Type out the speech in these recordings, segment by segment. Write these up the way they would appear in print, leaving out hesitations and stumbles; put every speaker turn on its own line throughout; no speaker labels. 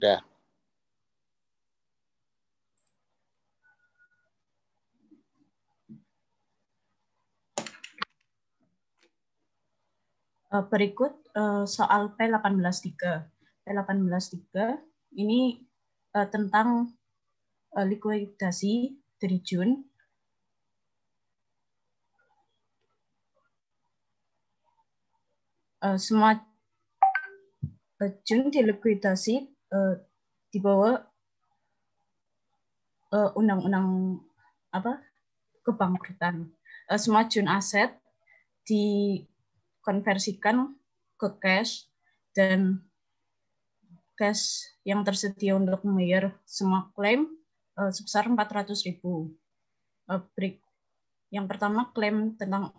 Udah.
Berikut soal P18.3. P18.3 ini tentang likuidasi dari Jun. Semua Jun dilikuidasi di bawah undang-undang kebangkrutan. Semua Jun aset dikonversikan ke cash, dan cash yang tersedia untuk membayar semua klaim sebesar 400.000. Yang pertama, klaim tentang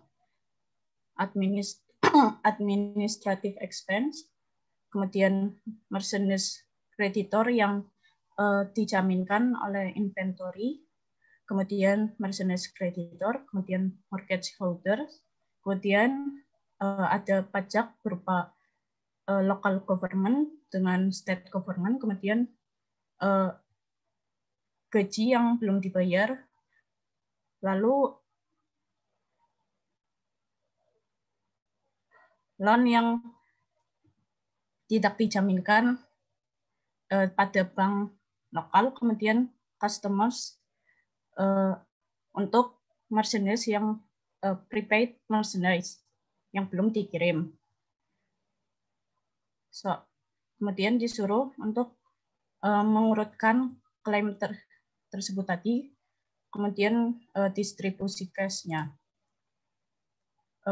administrative expense, kemudian merchandise creditor yang dijaminkan oleh inventory, kemudian merchandise creditor, kemudian mortgage holder, kemudian ada pajak berupa local government dengan state government, kemudian gaji yang belum dibayar, lalu loan yang tidak dijaminkan pada bank lokal, kemudian customers untuk merchandise yang prepaid merchandise yang belum dikirim. Kemudian disuruh untuk mengurutkan klaim tersebut tadi, kemudian distribusi cash-nya.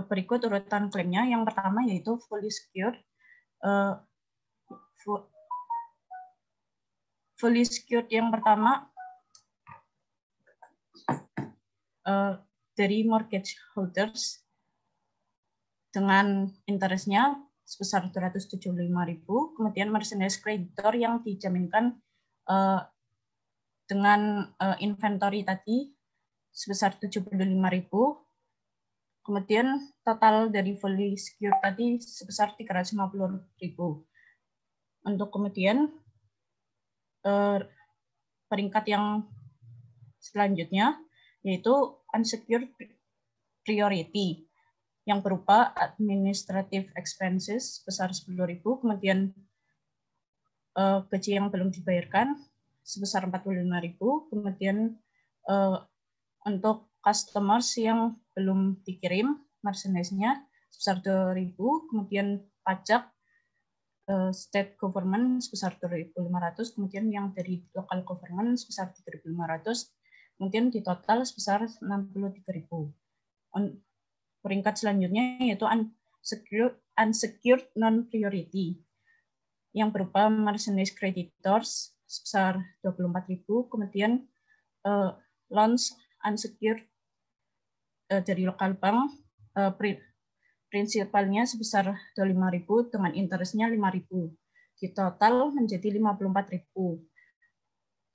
Berikut urutan klaimnya. Yang pertama yaitu fully secured. Fully secured yang pertama dari mortgage holders dengan interestnya sebesar 275.000, kemudian merchandise creditor yang dijaminkan dengan inventory tadi sebesar 75.000, kemudian total dari fully secure tadi sebesar 350.000. Untuk kemudian peringkat yang selanjutnya yaitu unsecured priority yang berupa administrative expenses sebesar 10.000, kemudian gaji yang belum dibayarkan sebesar 45.000, kemudian untuk customers yang belum dikirim merchandise-nya sebesar 2.000, kemudian pajak state government sebesar 2.500, kemudian yang dari local government sebesar 3.500, kemudian di total sebesar 63.000. Peringkat selanjutnya yaitu unsecured non-priority yang berupa merchandise creditors sebesar 24.000, kemudian loans unsecured dari lokal bank prinsipalnya sebesar 25.000 dengan interestnya 5.000. Di total menjadi 54.000.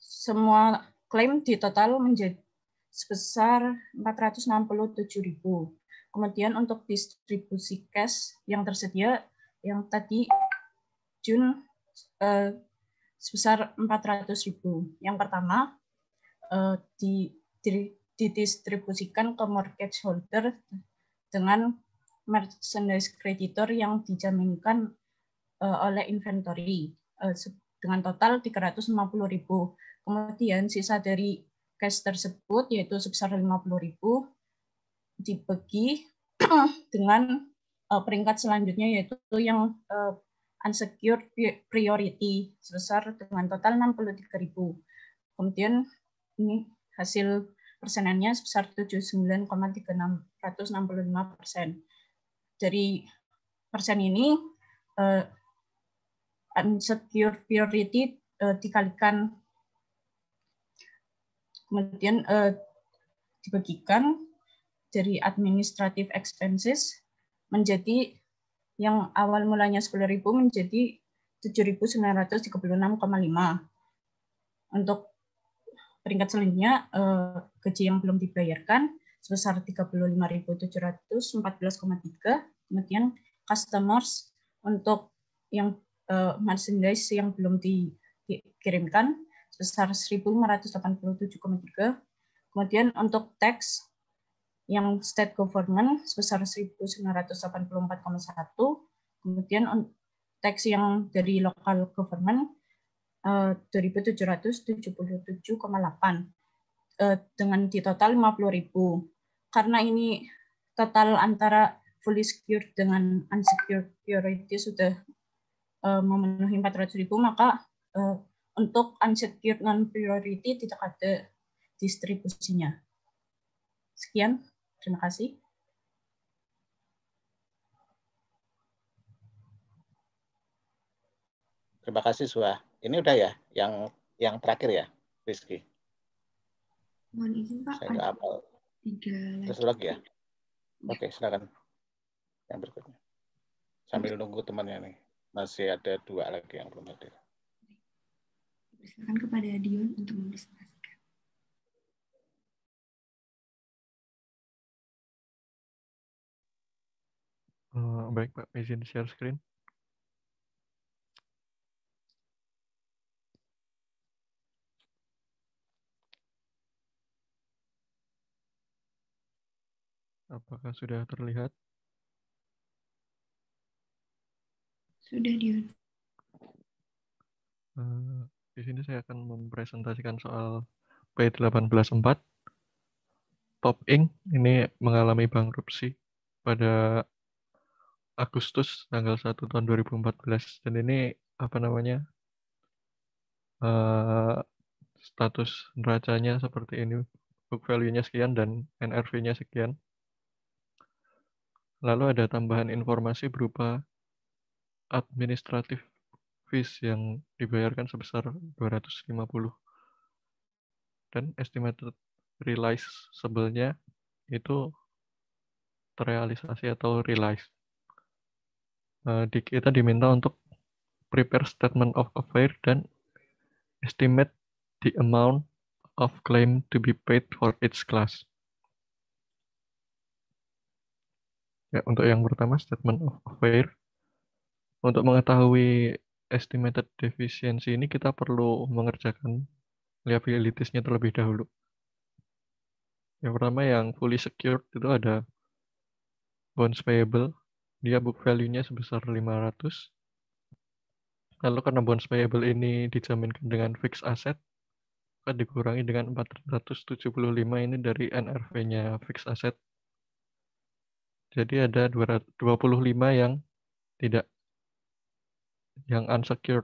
Semua klaim di total menjadi sebesar 467.000. Kemudian untuk distribusi cash yang tersedia yang tadi Jun sebesar 400.000. Yang pertama didistribusikan ke mortgage holder dengan merchandise creditor yang dijaminkan oleh inventory dengan total 350.000. Kemudian sisa dari cash tersebut yaitu sebesar 50.000 dibagi dengan peringkat selanjutnya yaitu yang unsecured priority sebesar dengan total 63.000. Kemudian ini hasil persenannya sebesar 79,3665%. Dari persen ini unsecured priority dikalikan kemudian dibagikan dari administrative expenses menjadi yang awal mulanya 10.000 menjadi 7.936,5. Untuk peringkat selanjutnya gaji yang belum dibayarkan sebesar 35.714,3. Kemudian customers untuk yang merchandise yang belum dikirimkan sebesar 1.587,3. Kemudian untuk tax yang state government sebesar 1.984,1. Kemudian tax yang dari local government 2.777,8 dengan di total 50.000. Karena ini total antara fully secured dengan unsecured priority sudah memenuhi 400.000, maka untuk unsecured non priority tidak ada distribusinya. Sekian, terima kasih.
Terima kasih, Sua. Ini udah ya, yang terakhir ya, Rizky.
Mohon izin, Pak.
Saya nggak hafal.
3
Terus lagi ya? Oke, silakan. Yang berikutnya. Sambil nunggu temannya nih. Masih ada 2 lagi yang belum hadir.
Silakan kepada Dion untuk mempresentasikan.
Baik, Pak. Izin share screen. Apakah sudah terlihat?
Sudah, Dion.
Di sini saya akan mempresentasikan soal P184. Top Inc. ini mengalami bankrupsi pada Agustus tanggal 1 tahun 2014. Dan ini status neracanya seperti ini. Book value-nya sekian dan NRV-nya sekian. Lalu ada tambahan informasi berupa administratif fees yang dibayarkan sebesar 250. Dan estimated realizable-nya itu terrealisasi atau realize. Kita diminta untuk prepare statement of affair dan estimate the amount of claim to be paid for each class. Ya, untuk yang pertama statement of affair. Untuk mengetahui estimated deficiency ini kita perlu mengerjakan liabilities-nya terlebih dahulu. Yang pertama yang fully secured itu ada bonds payable. Dia book value-nya sebesar 500. Lalu karena bonds payable ini dijaminkan dengan fixed asset, maka dikurangi dengan 475 ini dari NRV-nya fixed asset. Jadi ada 225 yang tidak, yang unsecured.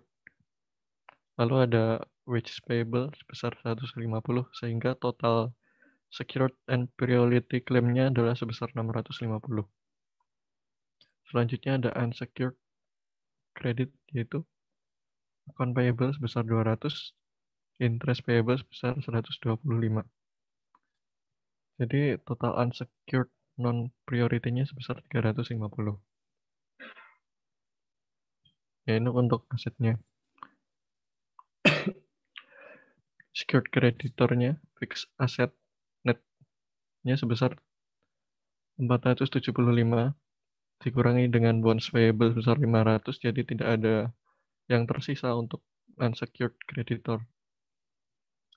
Lalu ada wages payable sebesar 150, sehingga total secured and priority claim-nya adalah sebesar 650. Selanjutnya ada unsecured credit, yaitu account payable sebesar 200, interest payable sebesar 125. Jadi total unsecured non-priority-nya sebesar 350. Ya, ini untuk asetnya. Secured creditor-nya, fixed asset net-nya sebesar 475, dikurangi dengan bonds payable sebesar 500, jadi tidak ada yang tersisa untuk unsecured creditor.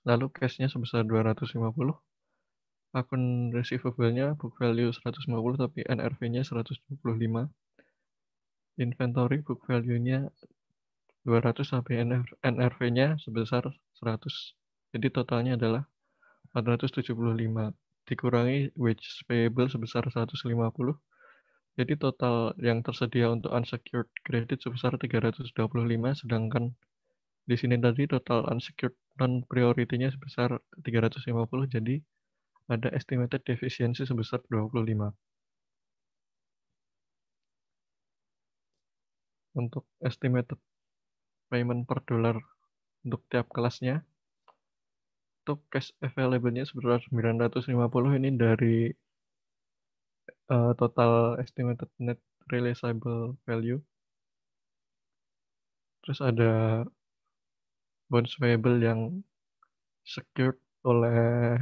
Lalu cash-nya sebesar 250, akun receivable-nya book value 150 tapi NRV-nya 125, inventory book value-nya 200 tapi NRV-nya sebesar 100. Jadi totalnya adalah 475 dikurangi wages payable sebesar 150. Jadi total yang tersedia untuk unsecured credit sebesar 325, sedangkan di sini tadi total unsecured non-priority-nya sebesar 350, jadi ada estimated deficiency sebesar 25. Untuk estimated payment per dollar untuk tiap kelasnya, untuk cash available-nya sebesar 950, ini dari total estimated net realizable value. Terus ada bonds payable yang secured oleh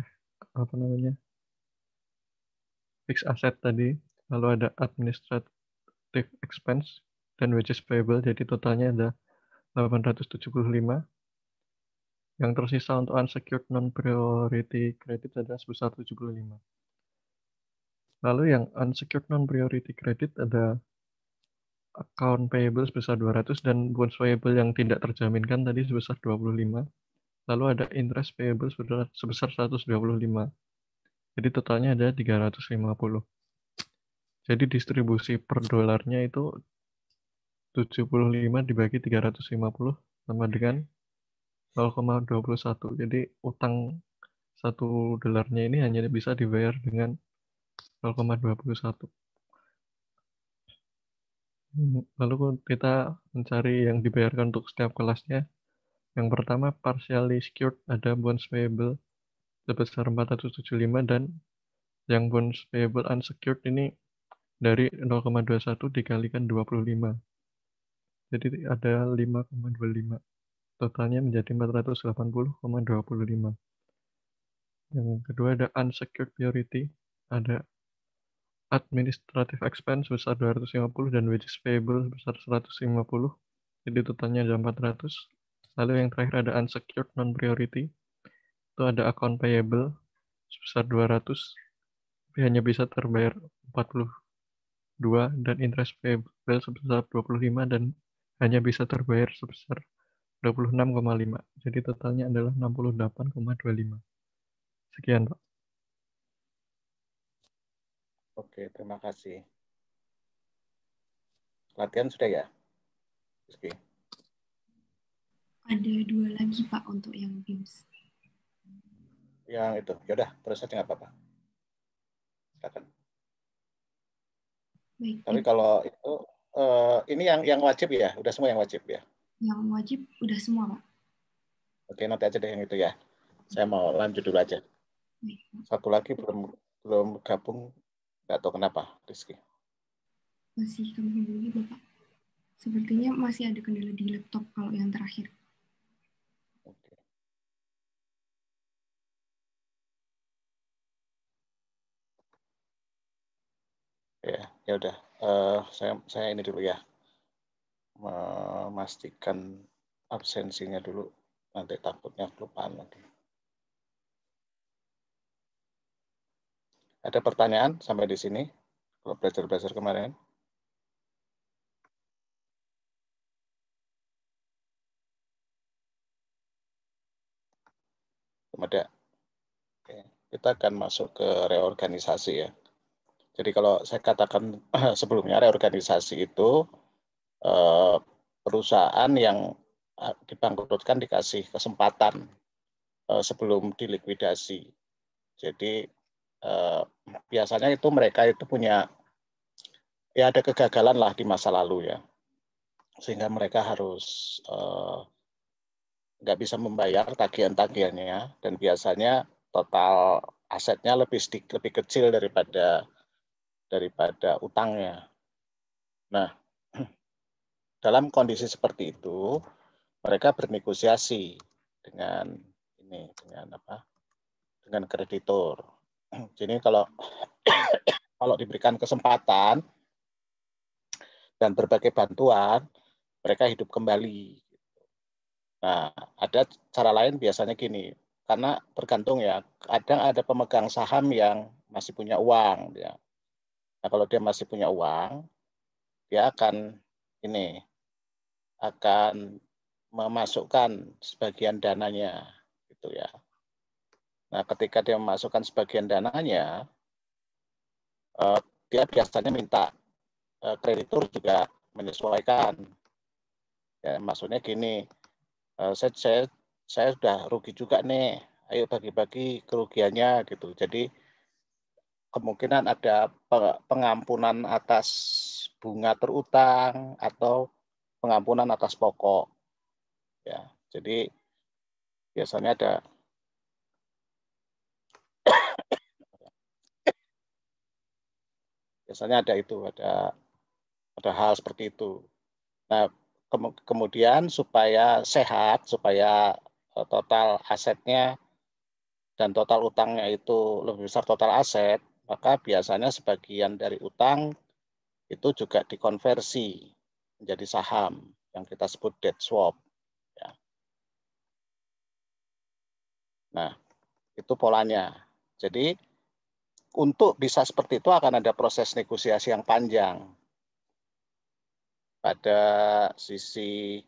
fixed asset tadi, lalu ada administrative expense dan wages payable, jadi totalnya ada 875. Yang tersisa untuk unsecured non-priority credit adalah sebesar 75. Lalu yang unsecured non-priority credit ada account payable sebesar 200 dan bonds payable yang tidak terjaminkan tadi sebesar 25. Lalu ada interest payable sebesar 125. Jadi totalnya ada 350. Jadi distribusi per dolarnya itu 75 dibagi 350 sama dengan 0,21. Jadi utang $1 ini hanya bisa dibayar dengan 0,21. Lalu kita mencari yang dibayarkan untuk setiap kelasnya. Yang pertama partially secured ada bonds payable sebesar 475 dan yang bonds payable unsecured ini dari 0,21 dikalikan 25. Jadi ada 5,25. Totalnya menjadi 480,25. Yang kedua ada unsecured priority, ada administrative expense sebesar 250 dan wages payable sebesar 150. Jadi totalnya ada 400. Lalu yang terakhir ada unsecured non-priority. Itu ada account payable sebesar 200, tapi hanya bisa terbayar 42 dan interest payable sebesar 25 dan hanya bisa terbayar sebesar 26,5. Jadi totalnya adalah 68,25. Sekian, Pak.
Oke, terima kasih. Latihan sudah ya? Rizky?
Ada 2 lagi Pak untuk yang BIMS.
Yang itu, yaudah, terus aja nggak apa-apa. Silakan.
Baik.
Tapi kalau itu, ini yang wajib ya? Udah semua yang wajib ya?
Yang wajib udah semua Pak.
Oke, nanti aja deh yang itu ya. Saya mau lanjut dulu aja.
Baik.
Satu lagi belum gabung, nggak tahu kenapa, Rizky.
Masih kami hubungi Bapak. Sepertinya masih ada kendala di laptop kalau yang terakhir.
Oke. Ya udah. Saya ini dulu ya. Memastikan absensinya dulu. Nanti takutnya kelupaan lagi. Ada pertanyaan sampai di sini? Kalau belajar kemarin? Belum ada. Oke. Kita akan masuk ke reorganisasi ya. Jadi kalau saya katakan sebelumnya, reorganisasi itu perusahaan yang dibangkrutkan dikasih kesempatan sebelum dilikuidasi. Jadi biasanya itu mereka itu punya, ya ada kegagalan lah di masa lalu ya, sehingga mereka harus nggak bisa membayar tagihan-tagihannya, dan biasanya total asetnya lebih kecil daripada utangnya. Nah, dalam kondisi seperti itu, mereka bernegosiasi dengan dengan kreditur. Jadi kalau diberikan kesempatan dan berbagai bantuan, mereka hidup kembali. Nah, ada cara lain biasanya gini, karena tergantung ya, kadang ada pemegang saham yang masih punya uang. Ya. Nah, kalau dia masih punya uang, dia akan memasukkan sebagian dananya, gitu ya. Nah, ketika dia memasukkan sebagian dananya, dia biasanya minta kreditur juga menyesuaikan. Ya, maksudnya gini, saya sudah rugi juga nih, ayo bagi-bagi kerugiannya gitu. Jadi kemungkinan ada pengampunan atas bunga terutang atau pengampunan atas pokok. Ya, jadi biasanya ada hal seperti itu. Nah, kemudian supaya sehat, supaya total asetnya dan total utangnya itu lebih besar total aset, maka biasanya sebagian dari utang itu juga dikonversi menjadi saham yang kita sebut debt swap. Ya. Nah, itu polanya. Jadi untuk bisa seperti itu akan ada proses negosiasi yang panjang. Pada sisi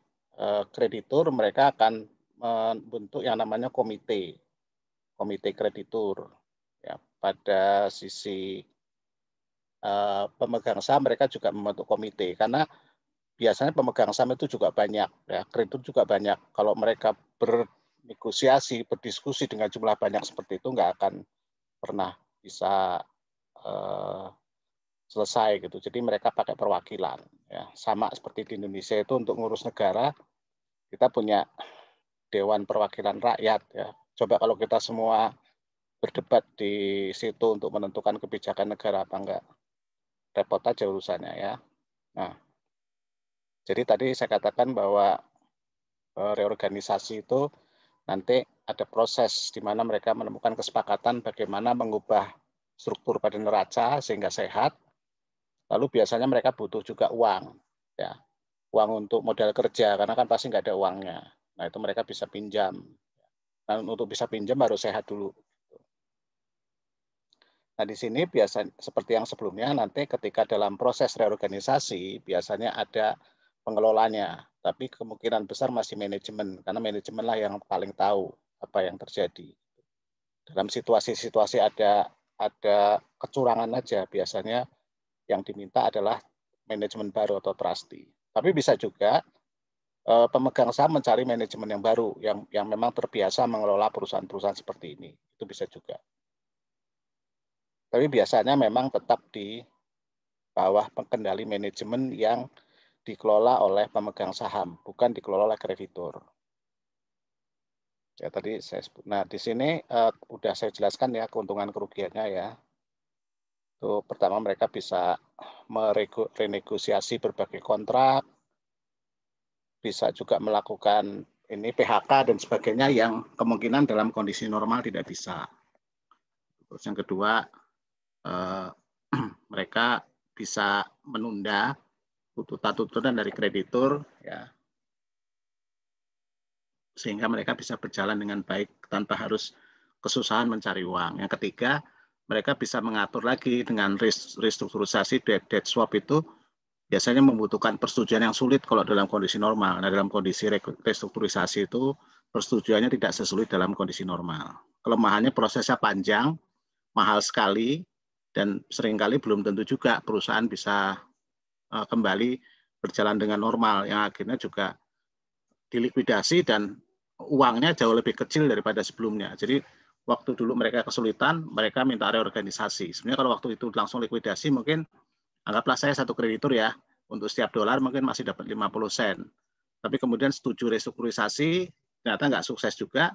kreditur, mereka akan membentuk yang namanya komite kreditur. Ya, pada sisi pemegang saham, mereka juga membentuk komite, karena biasanya pemegang saham itu juga banyak, ya, kreditur juga banyak. Kalau mereka bernegosiasi, berdiskusi dengan jumlah banyak seperti itu, nggak akan pernah bisa selesai gitu. Jadi mereka pakai perwakilan. Ya, sama seperti di Indonesia itu untuk ngurus negara, kita punya Dewan Perwakilan Rakyat. Ya. Coba kalau kita semua berdebat di situ untuk menentukan kebijakan negara apa enggak, repot aja urusannya ya. Nah, jadi tadi saya katakan bahwa reorganisasi itu nanti ada proses di mana mereka menemukan kesepakatan bagaimana mengubah struktur badan neraca sehingga sehat. Lalu biasanya mereka butuh juga uang, ya, uang untuk modal kerja karena kan pasti nggak ada uangnya. Nah itu mereka bisa pinjam. Nah untuk bisa pinjam harus sehat dulu. Nah di sini biasa seperti yang sebelumnya, nanti ketika dalam proses reorganisasi biasanya ada pengelolanya, tapi kemungkinan besar masih manajemen karena manajemen lah yang paling tahu apa yang terjadi. Dalam situasi-situasi ada kecurangan aja biasanya yang diminta adalah manajemen baru atau trustee. Tapi bisa juga pemegang saham mencari manajemen yang baru yang memang terbiasa mengelola perusahaan-perusahaan seperti ini. Itu bisa juga. Tapi biasanya memang tetap di bawah kendali manajemen yang dikelola oleh pemegang saham, bukan dikelola oleh kreditur. Ya tadi saya sebut. Nah di sini udah saya jelaskan ya keuntungan kerugiannya ya. Itu pertama mereka bisa merenegosiasi berbagai kontrak, bisa juga melakukan ini PHK dan sebagainya yang kemungkinan dalam kondisi normal tidak bisa. Terus yang kedua, mereka bisa menunda tuntutan dari kreditur, ya, sehingga mereka bisa berjalan dengan baik tanpa harus kesusahan mencari uang. Yang ketiga, mereka bisa mengatur lagi dengan restrukturisasi debt swap itu biasanya membutuhkan persetujuan yang sulit kalau dalam kondisi normal. Nah, dalam kondisi restrukturisasi itu persetujuannya tidak sesulit dalam kondisi normal. Kelemahannya prosesnya panjang, mahal sekali, dan seringkali belum tentu juga perusahaan bisa kembali berjalan dengan normal, yang akhirnya juga dilikuidasi dan uangnya jauh lebih kecil daripada sebelumnya. Jadi waktu dulu mereka kesulitan, mereka minta reorganisasi. Sebenarnya kalau waktu itu langsung likuidasi, mungkin anggaplah saya satu kreditur ya, untuk setiap dolar mungkin masih dapat 50 sen. Tapi kemudian setuju restrukturisasi, ternyata nggak sukses juga.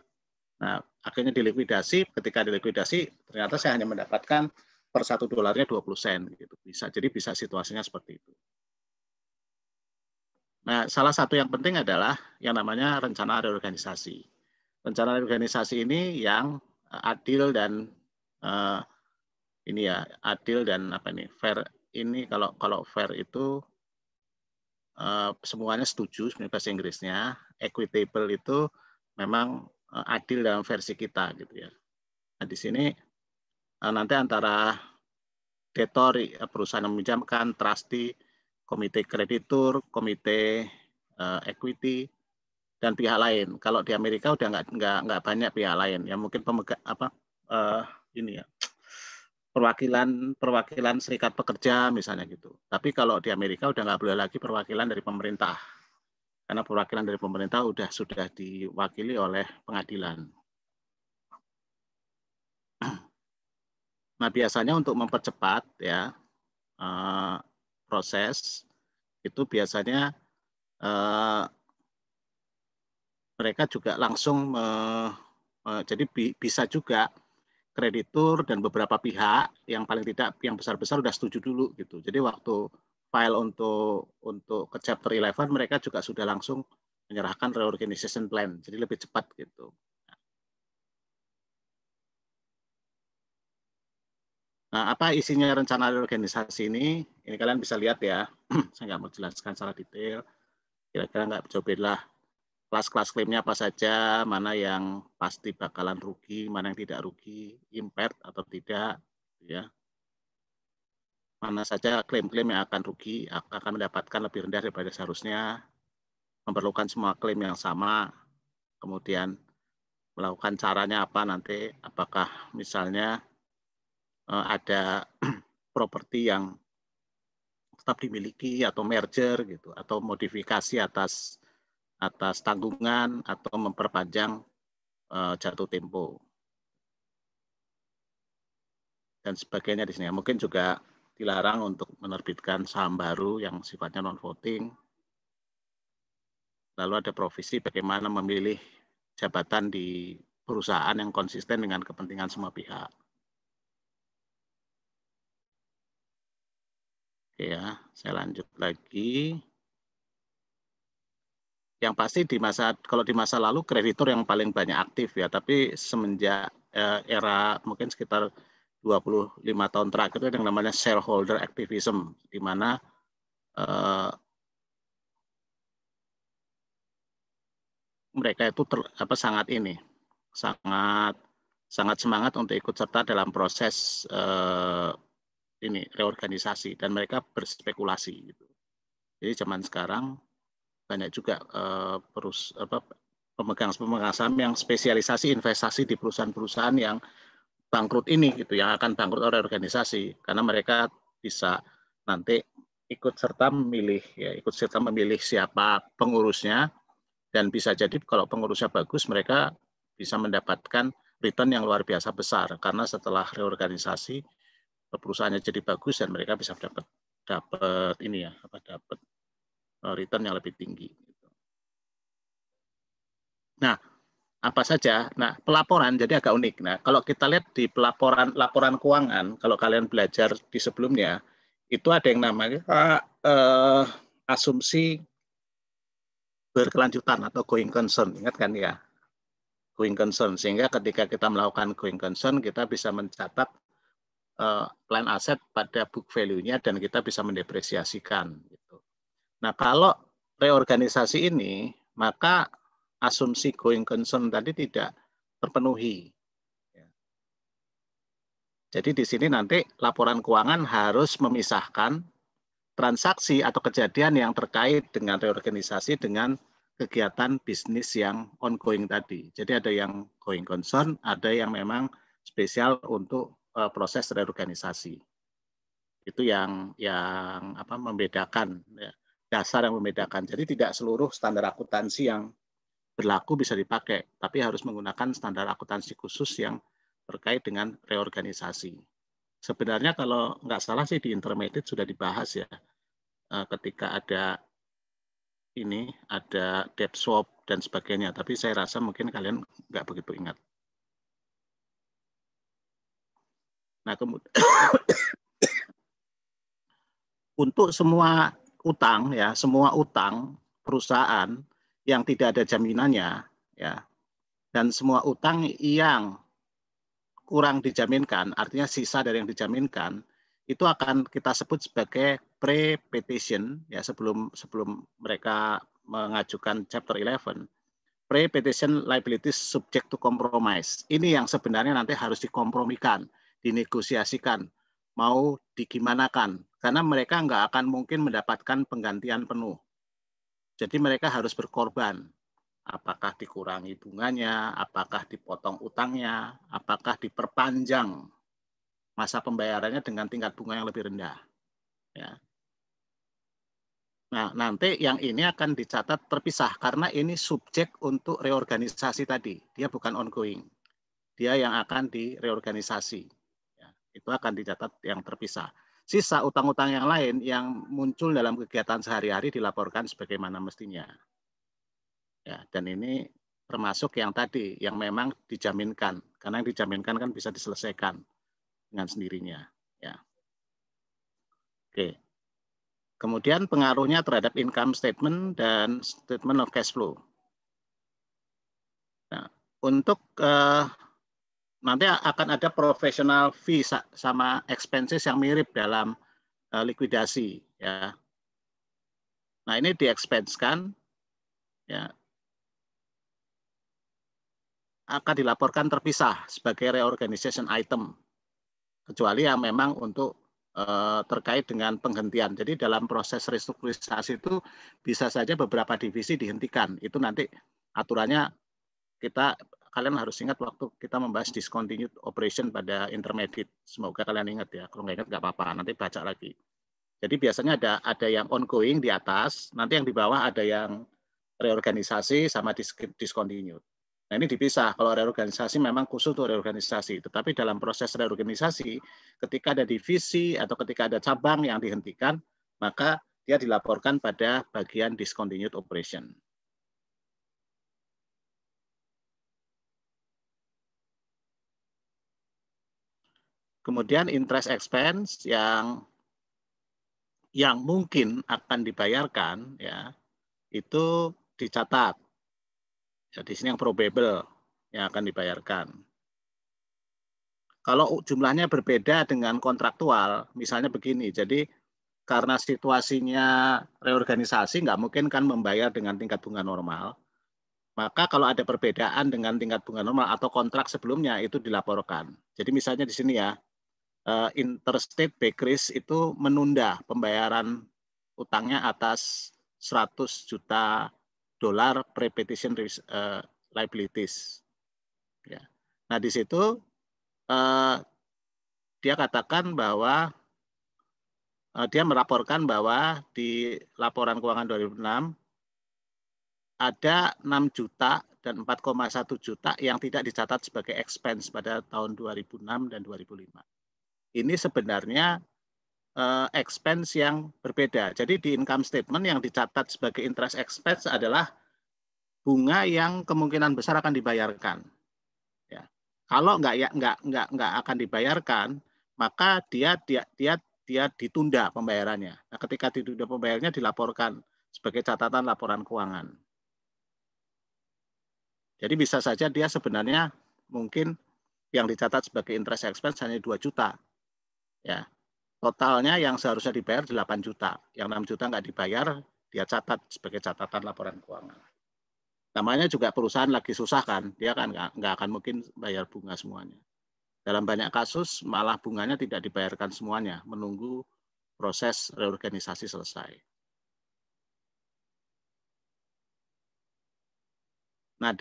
Nah, akhirnya dilikuidasi. Ketika dilikuidasi, ternyata saya hanya mendapatkan per satu dolarnya 20 sen. Gitu. Jadi bisa situasinya seperti itu. Nah, salah satu yang penting adalah yang namanya rencana reorganisasi. Rencana reorganisasi ini yang adil dan ini ya, adil dan apa ini, fair. Ini kalau fair itu semuanya setuju sebenarnya bahasa Inggrisnya. Equitable itu memang adil dalam versi kita gitu ya. Nah, di sini nanti antara debtor, perusahaan yang meminjamkan, trustee, komite kreditur, komite equity, dan pihak lain. Kalau di Amerika udah nggak banyak pihak lain. Ya mungkin pemegang ini ya, perwakilan serikat pekerja misalnya gitu. Tapi kalau di Amerika udah nggak boleh lagi perwakilan dari pemerintah. Karena perwakilan dari pemerintah sudah diwakili oleh pengadilan. Nah, biasanya untuk mempercepat ya proses itu biasanya mereka juga langsung jadi bisa juga kreditur dan beberapa pihak yang paling tidak yang besar-besar sudah setuju dulu gitu. Jadi waktu file untuk ke chapter 11 mereka juga sudah langsung menyerahkan reorganization plan. Jadi lebih cepat gitu. Nah, apa isinya rencana reorganisasi ini? Ini kalian bisa lihat ya. Saya nggak mau jelaskan secara detail. Kira-kira nggak jauh beda lah kelas-kelas klaimnya apa saja, mana yang pasti bakalan rugi, mana yang tidak rugi, impaired atau tidak, ya. Mana saja klaim-klaim yang akan rugi, akan mendapatkan lebih rendah daripada seharusnya, memerlukan semua klaim yang sama, kemudian melakukan caranya apa nanti, apakah misalnya ada properti yang tetap dimiliki atau merger gitu, atau modifikasi atas tanggungan atau memperpanjang jatuh tempo dan sebagainya di sini. Mungkin juga dilarang untuk menerbitkan saham baru yang sifatnya non-voting. Lalu ada provisi bagaimana memilih jabatan di perusahaan yang konsisten dengan kepentingan semua pihak. Oke ya, saya lanjut lagi. Yang pasti kalau di masa lalu kreditur yang paling banyak aktif ya, tapi semenjak era mungkin sekitar 25 tahun terakhir itu yang namanya shareholder activism, di mana mereka itu sangat semangat untuk ikut serta dalam proses reorganisasi, dan mereka berspekulasi gitu. Jadi zaman sekarang banyak juga pemegang saham yang spesialisasi investasi di perusahaan-perusahaan yang bangkrut ini gitu, yang akan bangkrut oleh organisasi, karena mereka bisa nanti ikut serta memilih siapa pengurusnya, dan bisa jadi kalau pengurusnya bagus mereka bisa mendapatkan return yang luar biasa besar, karena setelah reorganisasi perusahaannya jadi bagus dan mereka bisa dapat return yang lebih tinggi. Nah, apa saja? Nah, pelaporan jadi agak unik. Nah, kalau kita lihat di laporan keuangan, kalau kalian belajar di sebelumnya, itu ada yang namanya asumsi berkelanjutan atau going concern. Ingat kan ya? Going concern. Sehingga ketika kita melakukan going concern, kita bisa mencatat plan aset pada book value-nya dan kita bisa mendepresiasikan. Gitu. Nah, kalau reorganisasi ini, maka asumsi going concern tadi tidak terpenuhi. Jadi di sini nanti laporan keuangan harus memisahkan transaksi atau kejadian yang terkait dengan reorganisasi dengan kegiatan bisnis yang ongoing tadi. Jadi ada yang going concern, ada yang memang spesial untuk proses reorganisasi. Itu yang membedakan, ya, dasar yang membedakan. Jadi tidak seluruh standar akuntansi yang berlaku bisa dipakai, tapi harus menggunakan standar akuntansi khusus yang terkait dengan reorganisasi. Sebenarnya kalau nggak salah sih di intermediate sudah dibahas ya, ketika ada debt swap dan sebagainya, tapi saya rasa mungkin kalian nggak begitu ingat. Nah, kemudian untuk semua utang ya, semua utang perusahaan yang tidak ada jaminannya ya, dan semua utang yang kurang dijaminkan, artinya sisa dari yang dijaminkan, itu akan kita sebut sebagai pre-petition ya, sebelum mereka mengajukan Chapter 11. Pre-petition liabilities subject to compromise. Ini yang sebenarnya nanti harus dikompromikan, dinegosiasikan, mau digimanakan, karena mereka nggak akan mungkin mendapatkan penggantian penuh. Jadi mereka harus berkorban. Apakah dikurangi bunganya, apakah dipotong utangnya, apakah diperpanjang masa pembayarannya dengan tingkat bunga yang lebih rendah. Ya. Nah, nanti yang ini akan dicatat terpisah karena ini subjek untuk reorganisasi tadi. Dia bukan ongoing. Dia yang akan direorganisasi. Ya, itu akan dicatat yang terpisah. Sisa utang-utang yang lain yang muncul dalam kegiatan sehari-hari dilaporkan sebagaimana mestinya. Ya, dan ini termasuk yang tadi, yang memang dijaminkan. Karena yang dijaminkan kan bisa diselesaikan dengan sendirinya. Ya. Oke. Kemudian pengaruhnya terhadap income statement dan statement of cash flow. Nah, untuk nanti akan ada professional fee sama expenses yang mirip dalam likuidasi. Ya. Nah, ini di-expense-kan. Ya. akan dilaporkan terpisah sebagai reorganization item, kecuali yang memang untuk terkait dengan penghentian. Jadi dalam proses restrukturisasi itu bisa saja beberapa divisi dihentikan. Itu nanti aturannya kalian harus ingat waktu kita membahas discontinued operation pada intermediate. Semoga kalian ingat ya. Kalau nggak ingat nggak apa-apa, nanti baca lagi. Jadi biasanya ada yang ongoing di atas, nanti yang di bawah ada yang reorganisasi sama discontinued. Nah ini dipisah, kalau reorganisasi memang khusus untuk reorganisasi, tetapi dalam proses reorganisasi, ketika ada divisi atau ketika ada cabang yang dihentikan, maka dia dilaporkan pada bagian discontinued operation. Kemudian interest expense yang mungkin akan dibayarkan, ya itu dicatat. Ya, di sini yang probable yang akan dibayarkan. Kalau jumlahnya berbeda dengan kontraktual, misalnya begini, jadi karena situasinya reorganisasi, nggak mungkin kan membayar dengan tingkat bunga normal, maka kalau ada perbedaan dengan tingkat bunga normal atau kontrak sebelumnya, itu dilaporkan. Jadi misalnya di sini ya, Interstate Bakeries itu menunda pembayaran utangnya atas 100 juta dolar pre-petition liabilities. Ya. Nah di situ dia katakan bahwa dia melaporkan bahwa di laporan keuangan 2006 ada 6 juta dan 4,1 juta yang tidak dicatat sebagai expense pada tahun 2006 dan 2005. Ini sebenarnya expense yang berbeda. Jadi di income statement yang dicatat sebagai interest expense adalah bunga yang kemungkinan besar akan dibayarkan. Ya. Kalau nggak akan dibayarkan, maka dia ditunda pembayarannya. Nah, ketika ditunda pembayarannya dilaporkan sebagai catatan laporan keuangan. Jadi bisa saja dia sebenarnya mungkin yang dicatat sebagai interest expense hanya 2 juta. Ya. Totalnya yang seharusnya dibayar 8 juta. Yang 6 juta nggak dibayar, dia catat sebagai catatan laporan keuangan. Namanya juga perusahaan lagi susah kan, dia kan nggak akan mungkin bayar bunga semuanya. Dalam banyak kasus malah bunganya tidak dibayarkan semuanya, menunggu proses reorganisasi selesai. Nah